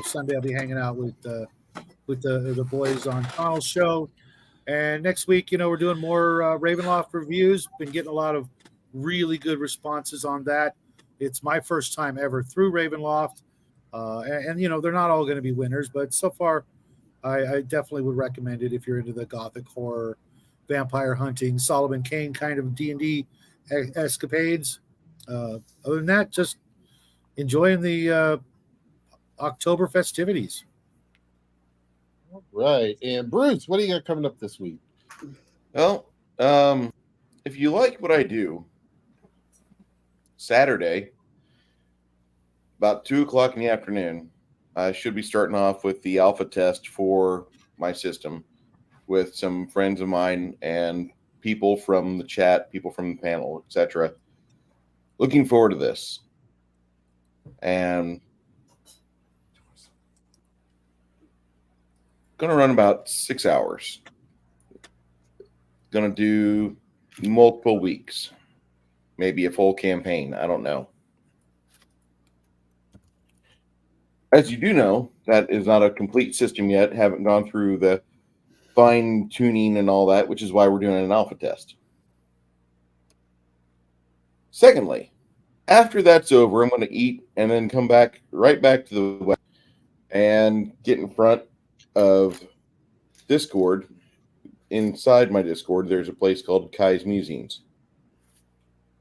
Sunday I'll be hanging out with the boys on Connell's show. And next week, we're doing more Ravenloft reviews. Been getting a lot of really good responses on that. It's my first time ever through Ravenloft. And they're not all going to be winners, but so far, I definitely would recommend it if you're into the gothic horror, vampire hunting, Solomon Kane kind of D&D escapades. Other than that, just enjoying the October festivities. All right. And Bruce, what do you got coming up this week? Well, if you like what I do, Saturday, about 2:00 in the afternoon, I should be starting off with the alpha test for my system with some friends of mine and people from the chat, people from the panel, etc. Looking forward to this. And going to run about 6 hours. Going to do multiple weeks, maybe a full campaign. I don't know. As you do know, that is not a complete system yet. Haven't gone through the fine tuning and all that, which is why we're doing an alpha test. Secondly, after that's over, I'm going to eat and then come right back to the web and get in front of Discord. Inside my Discord, there's a place called Kai's Musings.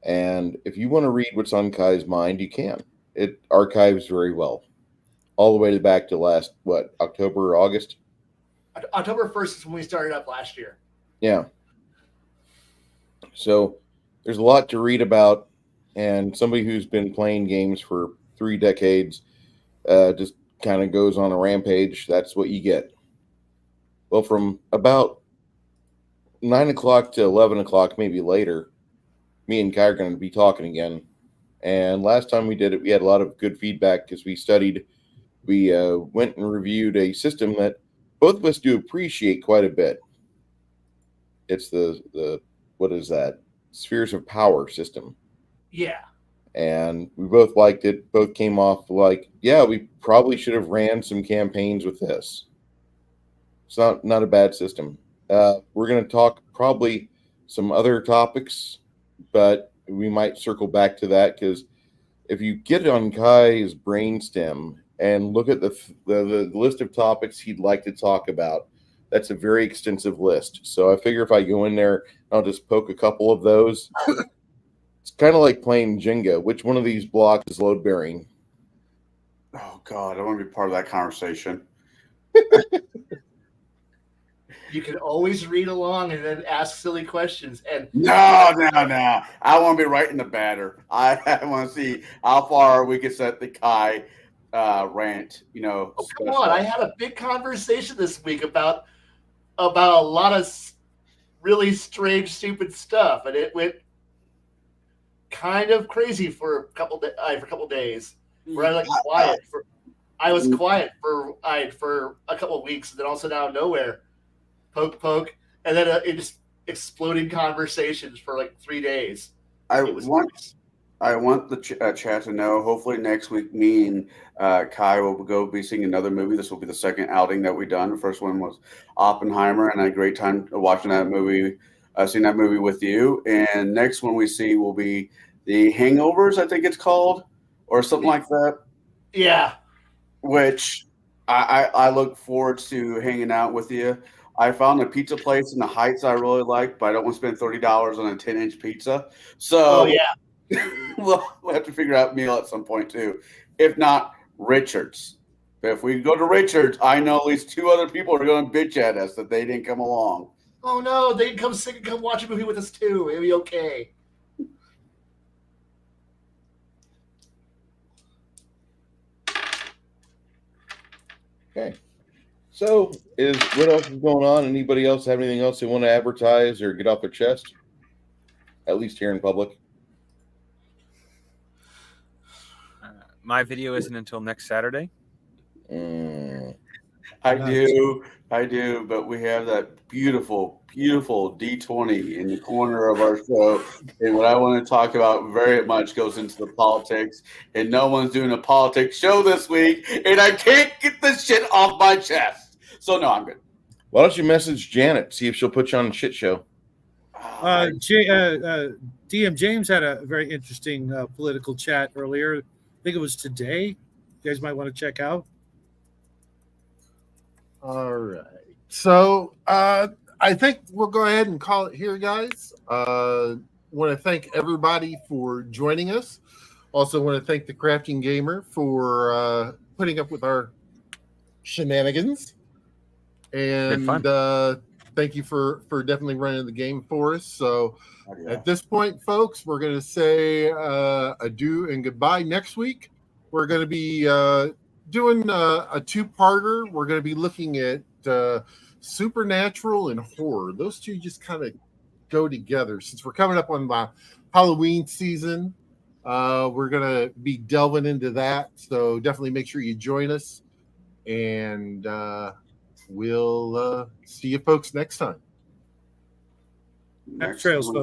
And if you want to read what's on Kai's mind, you can. It archives very well. All the way back to last, October or August? October 1st is when we started up last year. Yeah. So there's a lot to read about. And somebody who's been playing games for 3 decades just kind of goes on a rampage. That's what you get. Well, from about 9 o'clock to 11 o'clock, maybe later, me and Kai are going to be talking again. And last time we did it, we had a lot of good feedback because we went and reviewed a system that both of us do appreciate quite a bit. It's the what is that? Spheres of Power system. Yeah. And we both liked it. Both came off like, yeah, we probably should have ran some campaigns with this. It's not a bad system. We're going to talk probably some other topics, but we might circle back to that because if you get on Kai's brainstem and look at the list of topics he'd like to talk about, that's a very extensive list. So I figure if I go in there, I'll just poke a couple of those. It's kind of like playing Jenga. Which one of these blocks is load bearing? Oh, God, I want to be part of that conversation. You can always read along and then ask silly questions. And No. I want to be right in the batter. I want to see how far we can set the Kai rant. Oh, come on! I had a big conversation this week about a lot of really strange, stupid stuff, and it went kind of crazy for a couple days. Where I was quiet for. I was quiet for a couple of weeks, and then also out of nowhere, poke, and then it just exploding conversations for like 3 days. I want the chat to know. Hopefully next week, me and Kai will go be seeing another movie. This will be the second outing that we've done. The first one was Oppenheimer, and I had a great time watching that movie, seeing that movie with you. And next one we see will be The Hangovers, I think it's called, or something like that. Yeah. Which I look forward to hanging out with you. I found a pizza place in the Heights I really like, but I don't want to spend $30 on a 10-inch pizza. So we'll have to figure out a meal at some point too. If not, Richards. But if we go to Richards, I know at least 2 other people are going to bitch at us that they didn't come along. Oh no, they can come sing and come watch a movie with us too. It'll be okay. Okay. So, what else is going on? Anybody else have anything else they want to advertise or get off their chest? At least here in public. My video isn't until next Saturday. I I Nice. do, but we have that beautiful, beautiful D20 in the corner of our show. And what I want to talk about very much goes into the politics. And no one's doing a politics show this week. And I can't get this shit off my chest. So, no, I'm good. Why don't you message Janet, see if she'll put you on a shit show? DM James had a very interesting political chat earlier. I think it was today. You guys might want to check out. All right. So I think we'll go ahead and call it here, guys. Want to thank everybody for joining us. Also want to thank the Crafting Gamer for putting up with our shenanigans. And thank you for definitely running the game for us. So at this point, folks, we're going to say adieu and goodbye. Next week, we're going to be doing a two-parter. We're going to be looking at supernatural and horror. Those two just kind of go together. Since we're coming up on the Halloween season, we're going to be delving into that. So definitely make sure you join us. And we'll see you folks next time. Happy trails, folks.